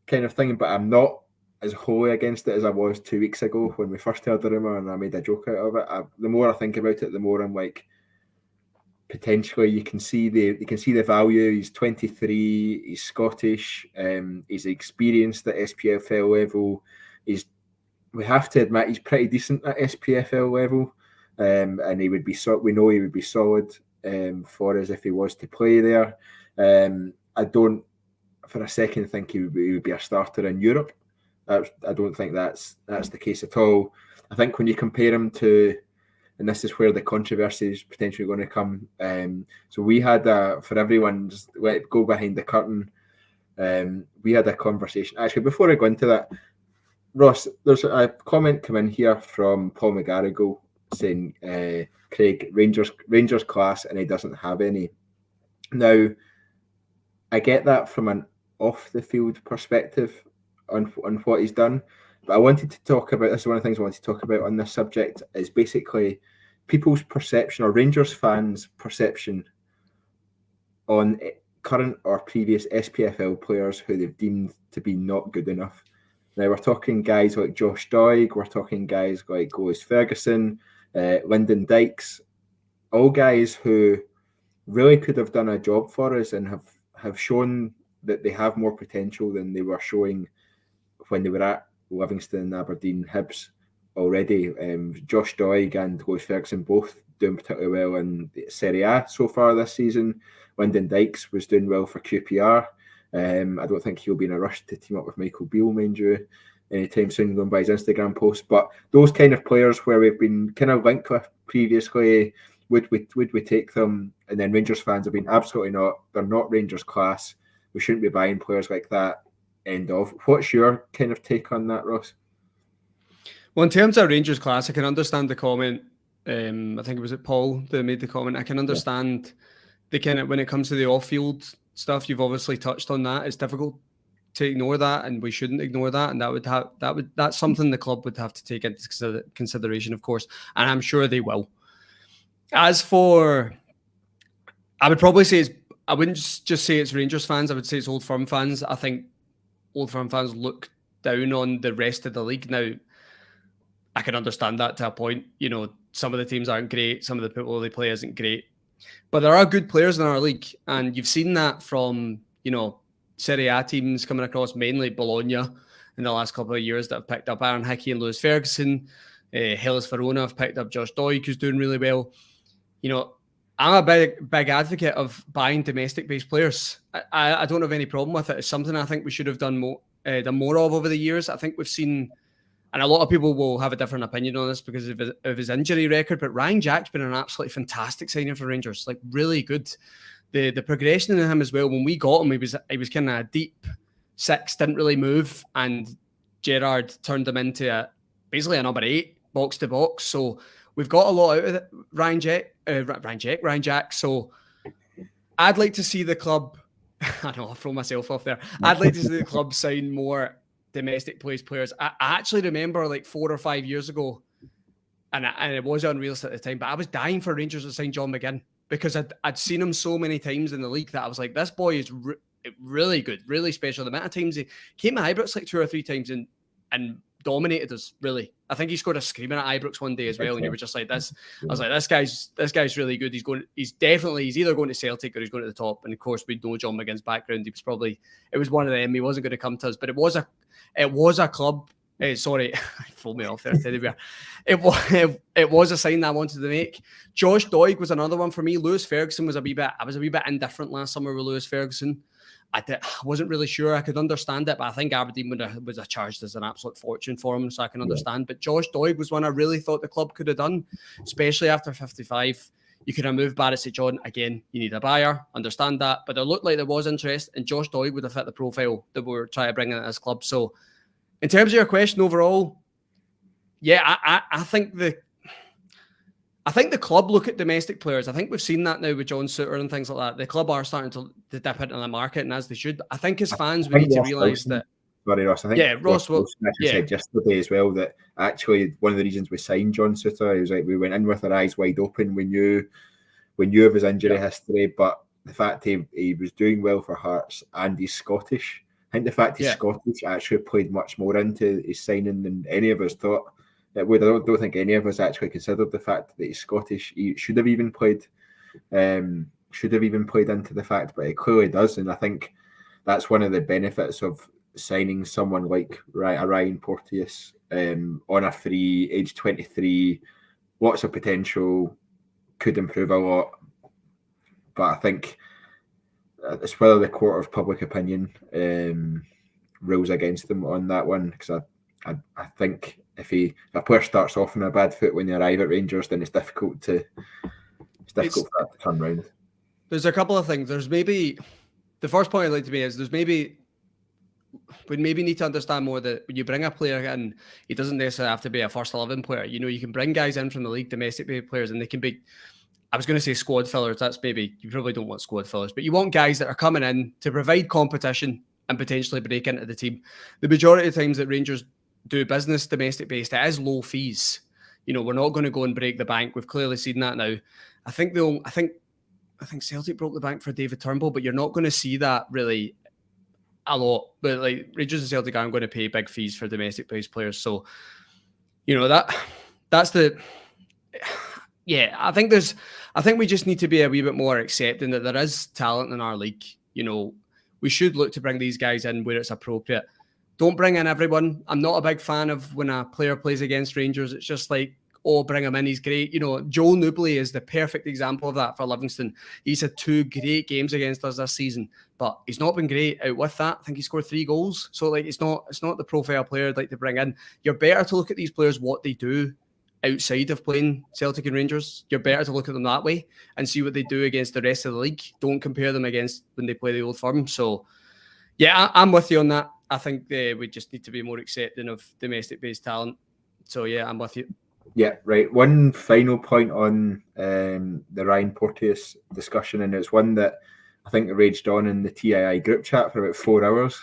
kind of thing, but I'm not as wholly against it as I was 2 weeks ago when we first heard the rumour and I made a joke out of it. The more I think about it, the more I'm like, potentially you can see the value. He's 23, he's Scottish, he's experienced at SPFL level. We have to admit he's pretty decent at SPFL level, and he would be we know he would be solid for us if he was to play there. I don't for a second think he would be a starter in Europe. I don't think that's the case at all. I think when you compare him to and this is where the controversy is potentially going to come. So we had for everyone, just let it go behind the curtain. We had a conversation. Actually, before I go into that, Ross, there's a comment come in here from Paul McGarrigle saying, Craig, Rangers class, and he doesn't have any. Now, I get that from an off-the-field perspective on what he's done, but I wanted to talk about, this is one of the things I want to talk about on this subject, is basically people's perception, or Rangers fans' perception, on current or previous SPFL players who they've deemed to be not good enough. Now, we're talking guys like Josh Doig, we're talking guys like Lewis Ferguson, Lyndon Dykes, all guys who really could have done a job for us and have shown that they have more potential than they were showing when they were at Livingston, Aberdeen, Hibs already. Josh Doig and Lewis Ferguson both doing particularly well in the Serie A so far this season. Lyndon Dykes was doing well for QPR. I don't think he'll be in a rush to team up with Michael Beale, mind you, anytime soon, going by his Instagram post. But those kind of players where we've been kind of linked with previously, would we take them? And then Rangers fans have been absolutely not. They're not Rangers class. We shouldn't be buying players like that. End of. What's your kind of take on that, Ross? Well, in terms of Rangers class, I can understand the comment. I think it was Paul that made the comment. I can understand the kind of, when it comes to the off-field stuff, you've obviously touched on that. It's difficult to ignore that, and we shouldn't ignore that. And that's something the club would have to take into consideration, of course, and I'm sure they will. As for, I would probably say I wouldn't just say it's Rangers fans. I would say it's Old Firm fans. I think Old Firm fans look down on the rest of the league. Now, I can understand that to a point. You know, some of the teams aren't great. Some of the people they play isn't great. But there are good players in our league. And you've seen that from, you know, Serie A teams coming across, mainly Bologna in the last couple of years, that have picked up Aaron Hickey and Lewis Ferguson. Hellas Verona have picked up Josh Doig, who's doing really well. You know, I'm a big advocate of buying domestic-based players. I don't have any problem with it. It's something I think we should have done more of over the years. I think we've seen, and a lot of people will have a different opinion on this because of his injury record, but Ryan Jack's been an absolutely fantastic signing for Rangers, like really good. The progression in him as well. When we got him, he was kind of a deep six, didn't really move, and Gerrard turned him into basically a number 8, box to box. So we've got a lot out of it. Ryan Jack. So I'd like to see the club. I know, I'll throw myself off there. I'd like to see the club sign more domestic players. I actually remember like 4 or 5 years ago, and it was unrealistic at the time, but I was dying for Rangers to sign John McGinn because I'd seen him so many times in the league that I was like, this boy is really good, really special. The amount of times he came to Ibrox like 2 or 3 times and dominated us, really. I think he scored a screamer at Ibrox one day as well, and you were just like, this. I was like, this guy's really good. He's either going to Celtic or he's going to the top. And of course, we know John McGinn's background. It was one of them. He wasn't going to come to us, but it was a club. Sorry, fooled me off there, Teddy Bear. It was a sign that I wanted to make. Josh Doig was another one for me. Lewis Ferguson was I was a wee bit indifferent last summer with Lewis Ferguson. I wasn't really sure. I could understand it, but I think Aberdeen would have charged us an absolute fortune for him, so I can understand. But Josh Doig was one I really thought the club could have done, especially after 55. You could have moved Barrett St. John. Again, you need a buyer. Understand that. But it looked like there was interest, and Josh Doig would have fit the profile that we were trying to bring in at this club. So in terms of your question overall, yeah, I think the club look at domestic players. I think we've seen that now with John Suter and things like that. The club are starting to dip into the market, and as they should. I think as fans, we need to realise that. Sorry, Ross. I think Ross said yesterday as well that actually one of the reasons we signed John Suter, he was like, we went in with our eyes wide open. We knew of his injury history, but the fact he was doing well for Hearts and he's Scottish. I think the fact he's Scottish actually played much more into his signing than any of us thought. I don't think any of us actually considered the fact that he's Scottish. He should have even played into the fact, but he clearly does. And I think that's one of the benefits of signing someone like Ryan Porteous on a free, age 23, lots of potential, could improve a lot. But I think it's whether the court of public opinion rules against them on that one, because I think if a player starts off on a bad foot when they arrive at Rangers, then it's difficult for that to turn around. There's a couple of things. There's maybe the first point I'd like to make is we maybe need to understand more that when you bring a player in, he doesn't necessarily have to be a first 11 player. You know, you can bring guys in from the league, domestic players, and they can be, I was going to say squad fillers. That's maybe, you probably don't want squad fillers, but you want guys that are coming in to provide competition and potentially break into the team. The majority of times that Rangers do business domestic based, it is low fees. You know, we're not going to go and break the bank. We've clearly seen that now. I think Celtic broke the bank for David Turnbull, but you're not going to see that really a lot. But like Rangers and Celtic aren't going to pay big fees for domestic based players. So, you know, that's the, yeah, I think we just need to be a wee bit more accepting that there is talent in our league. You know, we should look to bring these guys in where it's appropriate. Don't bring in everyone. I'm not a big fan of when a player plays against Rangers. It's just like, oh, bring him in, he's great. You know, Joel Nouble is the perfect example of that for Livingston. He's had 2 great games against us this season, but he's not been great out with that. I think he scored 3 goals. So, like, it's not the profile player I'd like to bring in. You're better to look at these players, what they do outside of playing Celtic and Rangers. You're better to look at them that way and see what they do against the rest of the league. Don't compare them against when they play the Old Firm. So, yeah, I'm with you on that. I think we just need to be more accepting of domestic-based talent. So, yeah, I'm with you. Yeah, right. One final point on the Ryan Porteous discussion, and it's one that I think raged on in the TII group chat for about 4 hours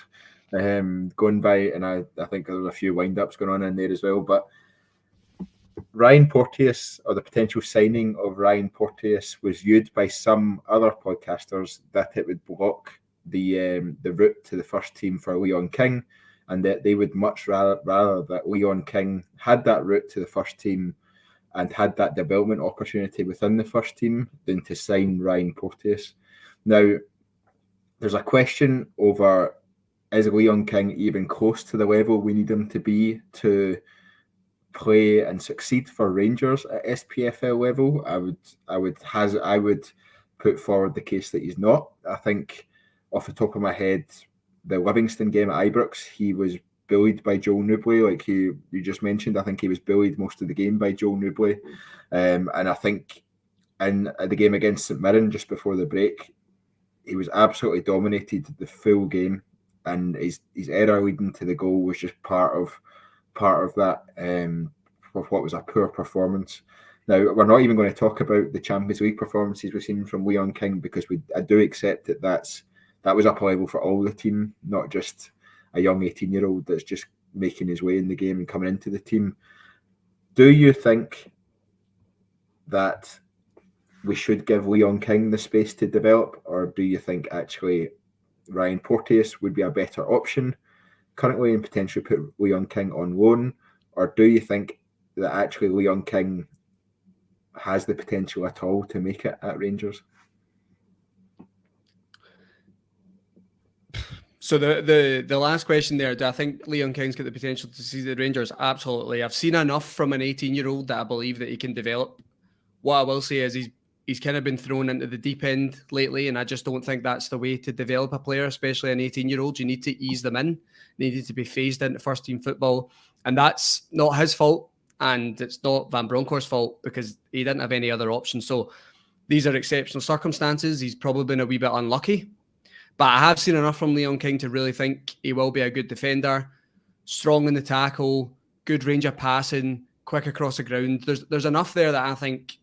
going by, and I think there was a few wind-ups going on in there as well. But Ryan Porteous, or the potential signing of Ryan Porteous, was viewed by some other podcasters that it would block the route to the first team for Leon King, and that they would much rather that Leon King had that route to the first team and had that development opportunity within the first team than to sign Ryan Porteous. Now, there's a question over, is Leon King even close to the level we need him to be to play and succeed for Rangers at SPFL level? I would put forward the case that he's not. I think off the top of my head, the Livingston game at Ibrox, he was bullied by Joel Nouble, like you just mentioned. I think he was bullied most of the game by Joel Nouble. And I think in the game against St Mirren just before the break, he was absolutely dominated the full game, and his error leading to the goal was just part of that for what was a poor performance. Now, we're not even going to talk about the Champions League performances we've seen from Leon King, because I do accept that was up a level for all the team, not just a young 18-year-old that's just making his way in the game and coming into the team. Do you think that we should give Leon King the space to develop, or do you think actually Ryan Porteous would be a better option currently and potentially put Leon King on loan? Or do you think that actually Leon King has the potential at all to make it at Rangers? So the last question there, do I think Leon King's got the potential to succeed at Rangers? Absolutely. I've seen enough from an 18-year-old that I believe that he can develop. What I will say is he's kind of been thrown into the deep end lately, and I just don't think that's the way to develop a player, especially an 18-year-old. You need to ease them in. They needed to be phased into first-team football, and that's not his fault, and it's not Van Bronckhorst's fault, because he didn't have any other options. So these are exceptional circumstances. He's probably been a wee bit unlucky. But I have seen enough from Leon King to really think he will be a good defender, strong in the tackle, good range of passing, quick across the ground. There's enough there that I think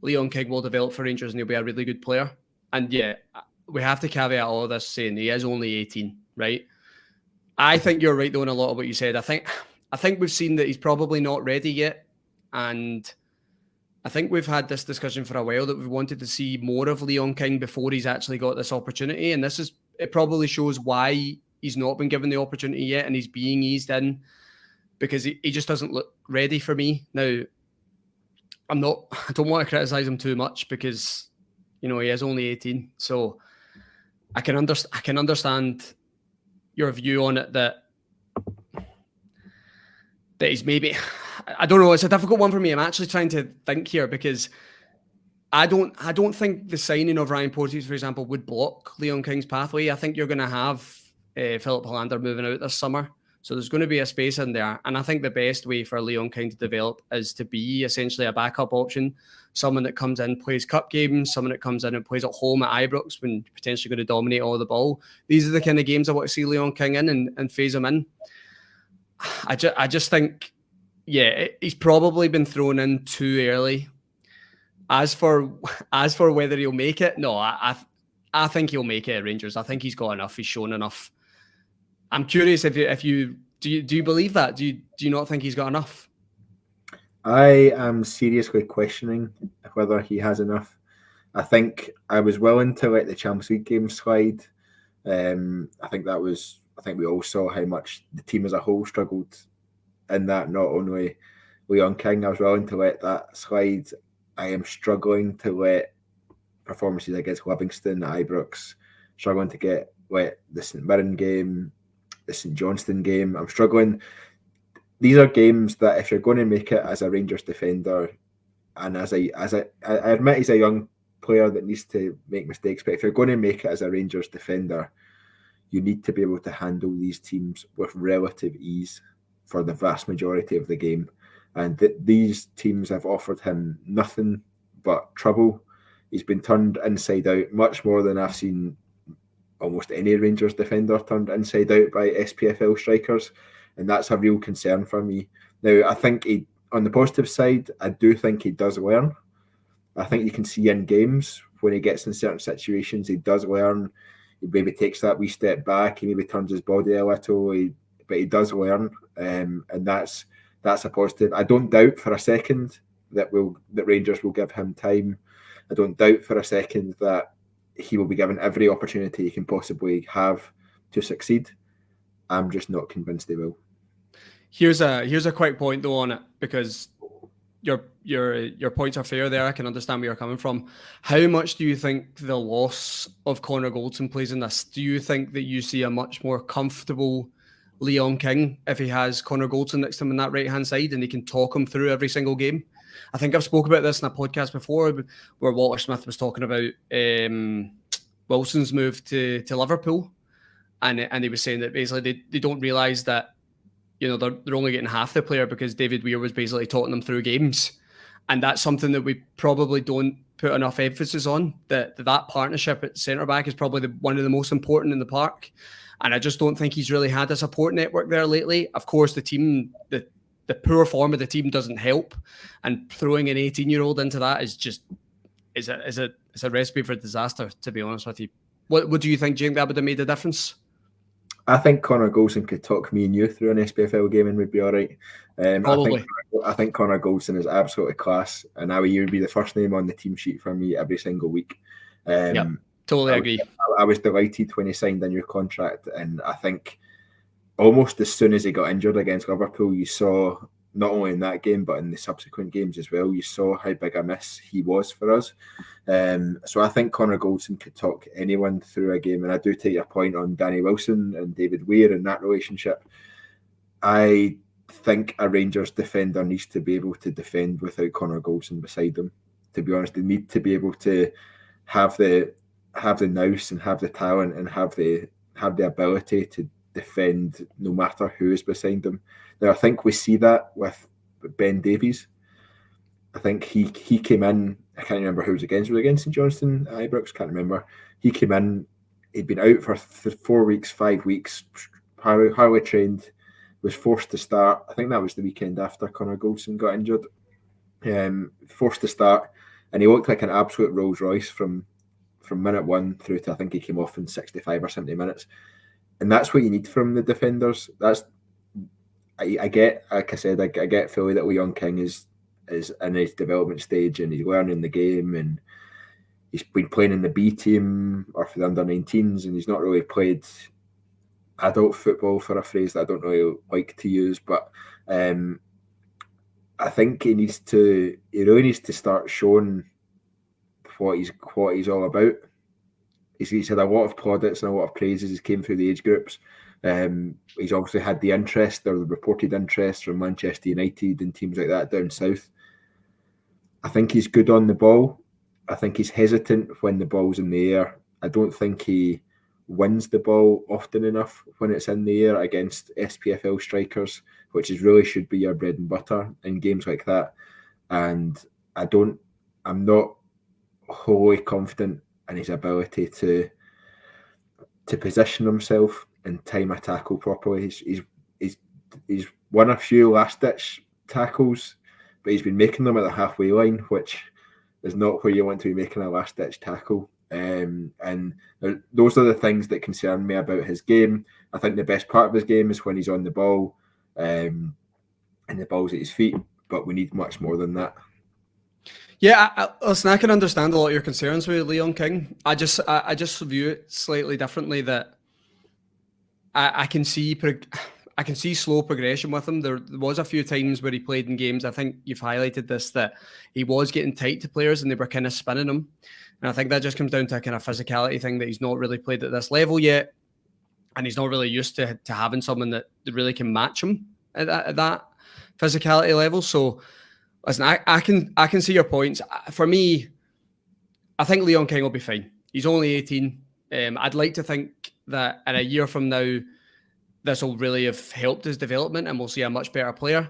Leon King will develop for Rangers and he'll be a really good player. And yeah, we have to caveat all of this saying he is only 18, right? I think you're right though in a lot of what you said. I think we've seen that he's probably not ready yet. And I think we've had this discussion for a while that we wanted to see more of Leon King before he's actually got this opportunity. And it probably shows why he's not been given the opportunity yet and he's being eased in, because he just doesn't look ready for me. Now, I don't want to criticize him too much because, you know, he is only 18. So I can understand your view on it that he's maybe, I don't know. It's a difficult one for me. I'm actually trying to think here because I don't think the signing of Ryan Porteous, for example, would block Leon King's pathway. I think you're going to have Philip Hollander moving out this summer. So there's going to be a space in there. And I think the best way for Leon King to develop is to be essentially a backup option, someone that comes in, plays cup games, someone that comes in and plays at home at Ibrox when potentially going to dominate all the ball. These are the kind of games I want to see Leon King in and phase him in. I just think, yeah, he's probably been thrown in too early. As for whether he'll make it, no, I think he'll make it at Rangers. I think he's got enough. He's shown enough. I'm curious if you do you believe that? Do you not think he's got enough? I am seriously questioning whether he has enough. I think I was willing to let the Champions League game slide. I think we all saw how much the team as a whole struggled in that. Not only Leon King, I was willing to let that slide. I am struggling to let performances against Livingston at Ibrox, struggling to let the St Mirren game, the St Johnstone game. I'm struggling. These are games that if you're going to make it as a Rangers defender, and I admit he's a young player that needs to make mistakes, but if you're going to make it as a Rangers defender, you need to be able to handle these teams with relative ease for the vast majority of the game. And these teams have offered him nothing but trouble. He's been turned inside out much more than I've seen almost any Rangers defender turned inside out by SPFL strikers, and that's a real concern for me. Now, I think on the positive side, I do think he does learn. I think you can see in games when he gets in certain situations, he does learn. He maybe takes that wee step back. He maybe turns his body a little, but he does learn, and that's a positive. I don't doubt for a second that Rangers will give him time. I don't doubt for a second that he will be given every opportunity he can possibly have to succeed. I'm just not convinced he will. Here's a quick point though on it, because your points are fair there. I can understand where you're coming from. How much do you think the loss of Connor Goldson plays in this? Do you think that you see a much more comfortable Leon King if he has Connor Goldson next to him on that right-hand side and he can talk him through every single game? I think I've spoken about this in a podcast before where Walter Smith was talking about Wilson's move to Liverpool, and he was saying that basically they don't realise that, you know, they're only getting half the player because David Weir was basically talking them through games. And that's something that we probably don't put enough emphasis on, that partnership at centre-back is probably one of the most important in the park. And I just don't think he's really had a support network there lately. Of course, the team, the poor form of the team doesn't help. And throwing an 18-year-old into that is a recipe for disaster, to be honest with you. What do you think? Do you think that would have made a difference? I think Connor Goldson could talk me and you through an SPFL game and would be all right. Probably. I think Connor Goldson is absolutely class, and he would be the first name on the team sheet for me every single week. Yep, totally agree. I was delighted when he signed a new contract, and I think almost as soon as he got injured against Liverpool, you saw, not only in that game but in the subsequent games as well, you saw how big a miss he was for us. So I think Connor Goldson could talk anyone through a game, and I do take your point on Danny Wilson and David Weir and that relationship. I think a Rangers defender needs to be able to defend without Connor Goldson beside them. To be honest, they need to be able to have the nous and have the talent and have the ability to defend no matter who is beside them. Now, I think we see that with Ben Davies. I think he came in, I can't remember who was against St Johnstone, Ibrox, can't remember. He came in, he'd been out for 4 weeks, 5 weeks, highly trained, was forced to start. I think that was the weekend after Connor Goldson got injured. Forced to start, and he looked like an absolute Rolls Royce from minute one through to, I think he came off in 65 or 70 minutes. And that's what you need from the defenders. I get, like I said, I get fully that Leon King is in his development stage and he's learning the game, and he's been playing in the B team or for the under-19s, and he's not really played adult football, for a phrase that I don't really like to use. But I think he really needs to start showing what he's all about. He's had a lot of plaudits and a lot of praises. He's came through the age groups. He's obviously had the interest, or the reported interest, from Manchester United and teams like that down south. I think he's good on the ball. I think he's hesitant when the ball's in the air. I don't think he wins the ball often enough when it's in the air against SPFL strikers, which really should be your bread and butter in games like that. And I'm not wholly confident in his ability to position himself and time a tackle properly. He's won a few last-ditch tackles, but he's been making them at the halfway line, which is not where you want to be making a last-ditch tackle. And those are the things that concern me about his game. I think the best part of his game is when he's on the ball and the ball's at his feet, but we need much more than that. Yeah, listen, I can understand a lot of your concerns with Leon King. I just view it slightly differently, that I can see slow progression with him. There was a few times where he played in games, I think you've highlighted this, that he was getting tight to players and they were kind of spinning him. And I think that just comes down to a kind of physicality thing, that he's not really played at this level yet. And he's not really used to having someone that really can match him at that physicality level. So listen, I can see your points. For me, I think Leon King will be fine. He's only 18. I'd like to think that in a year from now, this will really have helped his development and we'll see a much better player.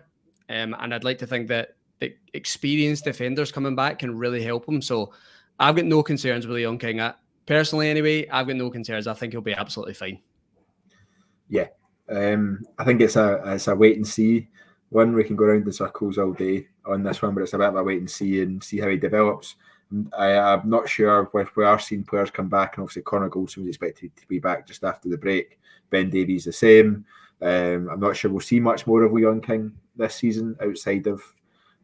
And I'd like to think that the experienced defenders coming back can really help him. So I've got no concerns with Leon King. Personally, anyway, I've got no concerns. I think he'll be absolutely fine. Yeah, I think it's a wait and see one. We can go around in circles all day on this one, but it's a bit of a wait and see how he develops. I'm not sure if we are seeing players come back, and obviously Connor Goldson was expected to be back just after the break. Ben Davies the same. I'm not sure we'll see much more of Leon King this season outside of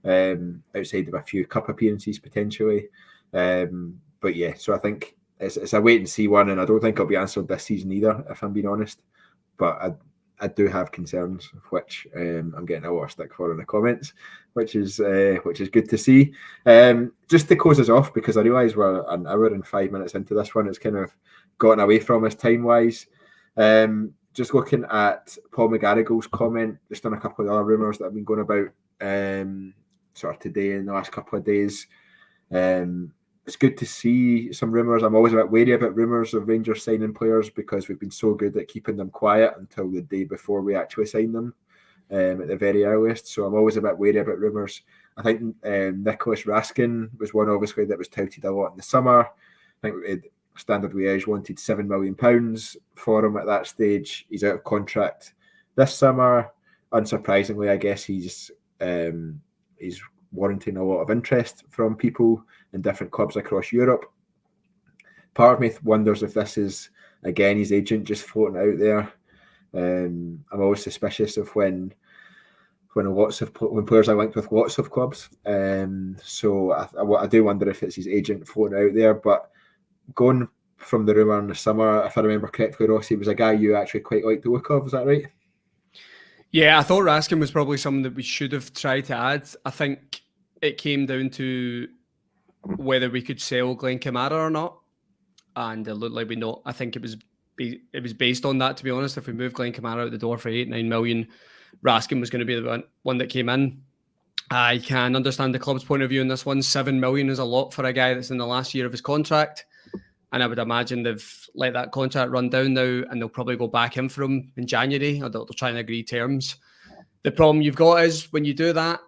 a few cup appearances potentially. But yeah, so I think it's a wait and see one, and I don't think it'll be answered this season either, if I'm being honest. But I do have concerns, which I'm getting a lot of stick for in the comments, which is good to see. Just to close us off, because I realise we're an hour and 5 minutes into this one, it's kind of gotten away from us time-wise. Just looking at Paul McGarrigle's comment, just on a couple of other rumours that have been going about sort of today and the last couple of days. It's good to see some rumours. I'm always a bit wary about rumours of Rangers signing players because we've been so good at keeping them quiet until the day before we actually sign them at the very earliest. So I'm always a bit wary about rumours. I think Nicholas Raskin was one, obviously, that was touted a lot in the summer. I think Standard Liège wanted £7 million for him at that stage. He's out of contract this summer. Unsurprisingly, I guess he's warranting a lot of interest from people in different clubs across Europe. Part of me wonders if this is, again, his agent just floating out there. I'm always suspicious of when players are linked with lots of clubs. So I do wonder if it's his agent floating out there. But going from the rumour in the summer, if I remember correctly, Rossi was a guy you actually quite liked the look of. Is that right? Yeah, I thought Raskin was probably someone that we should have tried to add. I think it came down to whether we could sell Glenn Kamara or not, and it looked like we not. I think it was based on that, to be honest. If we moved Glenn Kamara out the door for 8-9 million, Raskin was going to be the one that came in. I can understand the club's point of view on this one. 7 million is a lot for a guy that's in the last year of his contract, and I would imagine they've let that contract run down now, and they'll probably go back in for him in January, or they'll try and agree terms. The problem you've got is when you do that,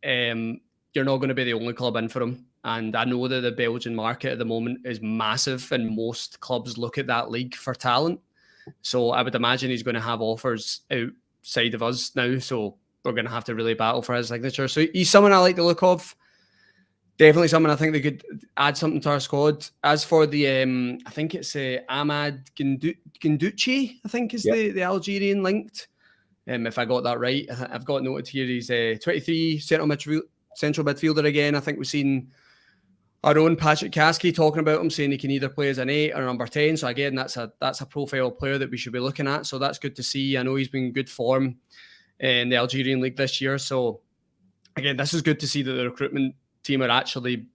you're not going to be the only club in for him. And I know that the Belgian market at the moment is massive, and most clubs look at that league for talent. So I would imagine he's going to have offers outside of us now. So we're going to have to really battle for his signature. So he's someone I like the look of. Definitely someone I think they could add something to our squad. As for the, I think it's Ahmad Gunduchi, I think is the Algerian linked. If I got that right, I've got noted here. He's 23, central midfielder again. I think we've seen our own Patrick Kasky talking about him, saying he can either play as an 8 or a number 10. So again, that's a profile player that we should be looking at. So that's good to see. I know he's been in good form in the Algerian league this year. So again, this is good to see that the recruitment team are actually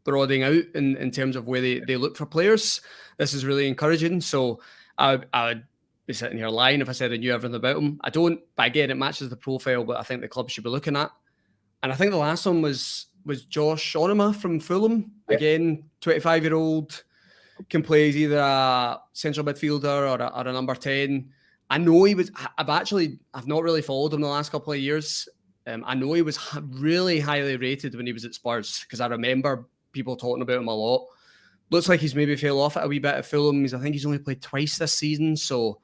broadening out in terms of where they look for players. This is really encouraging. So I would be sitting here lying if I said I knew everything about him. I don't, but again, it matches the profile, but I think the club should be looking at. And I think the last one was Josh Onuma from Fulham. Yep. Again, 25-year-old. can play as either a central midfielder or a number 10. I know he was. I've not really followed him the last couple of years. I know he was really highly rated when he was at Spurs, because I remember people talking about him a lot. Looks like he's maybe fell off it a wee bit at Fulham. I think he's only played twice this season. So,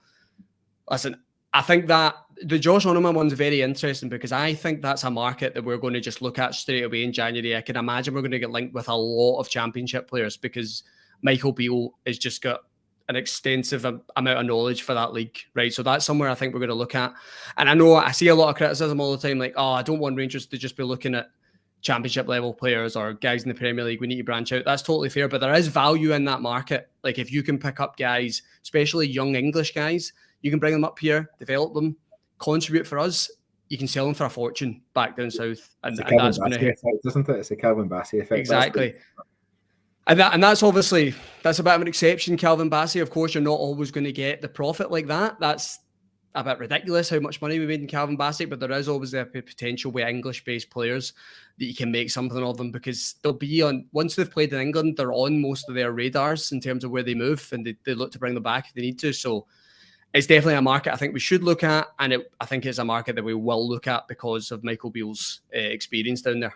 listen, I think that the Josh Onomah one's very interesting, because I think that's a market that we're going to just look at straight away in January. I can imagine we're going to get linked with a lot of Championship players, because Michael Beale has just got an extensive amount of knowledge for that league, right? So that's somewhere I think we're going to look at. And I know I see a lot of criticism all the time, like, I don't want Rangers to just be looking at Championship level players or guys in the Premier League. We need to branch out. That's totally fair, but there is value in that market. Like, if you can pick up guys, especially young English guys, you can bring them up here, develop them, contribute for us. You can sell them for a fortune back down south, and that's going to hit, isn't it? It's a Calvin Bassey effect. Exactly. And that's obviously, that's a bit of an exception, Calvin Bassey. Of course, you're not always going to get the profit like that. That's a bit ridiculous how much money we made in Calvin Bassey, but there is always the potential with English-based players that you can make something of them, because they'll be on, once they've played in England, they're on most of their radars in terms of where they move, and they look to bring them back if they need to. So it's definitely a market I think we should look at, and I think it's a market that we will look at because of Michael Beale's experience down there.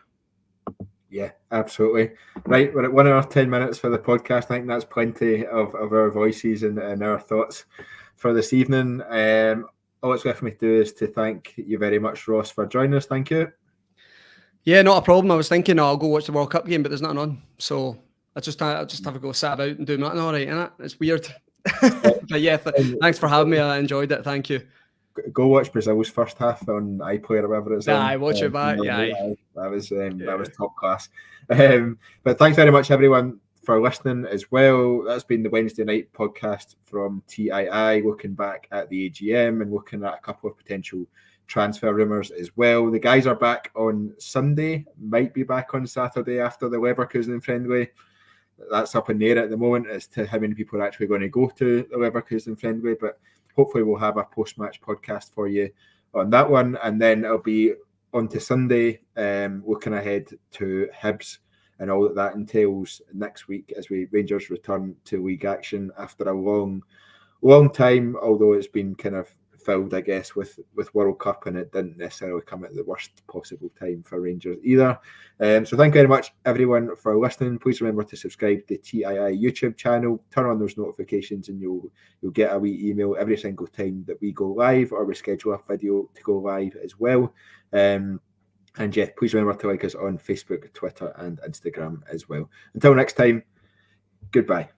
Yeah, absolutely. Right, we're at 1 hour 10 minutes for the podcast. I think that's plenty of our voices and our thoughts for this evening. All it's left for me to do is to thank you very much, Ross, for joining us. Thank you. Yeah, not a problem. I was thinking I'll go watch the World Cup game, but there's nothing on. So I'll just have a go sit about and do nothing. All right, innit? It's weird. But yeah, thanks for having me. I enjoyed it. Thank you. Go watch Brazil's first half on iPlayer or whatever it's on. I watch it back. That was top class. But thanks very much, everyone, for listening as well. That's been the Wednesday night podcast from TII, looking back at the AGM and looking at a couple of potential transfer rumours as well. The guys are back on Sunday, might be back on Saturday after the Leverkusen friendly. That's up in the air at the moment as to how many people are actually going to go to the Leverkusen friendly, but hopefully we'll have a post-match podcast for you on that one. And then it'll be on to Sunday, looking ahead to Hibs and all that entails next week as Rangers return to league action after a long time, although it's been kind of filled, I guess, with World Cup, and it didn't necessarily come at the worst possible time for Rangers either. So thank you very much, everyone, for listening. Please remember to subscribe to the TII YouTube channel, turn on those notifications, and you'll get a wee email every single time that we go live or we schedule a video to go live as well. And yeah, please remember to like us on Facebook, Twitter, and Instagram as well. Until next time, goodbye.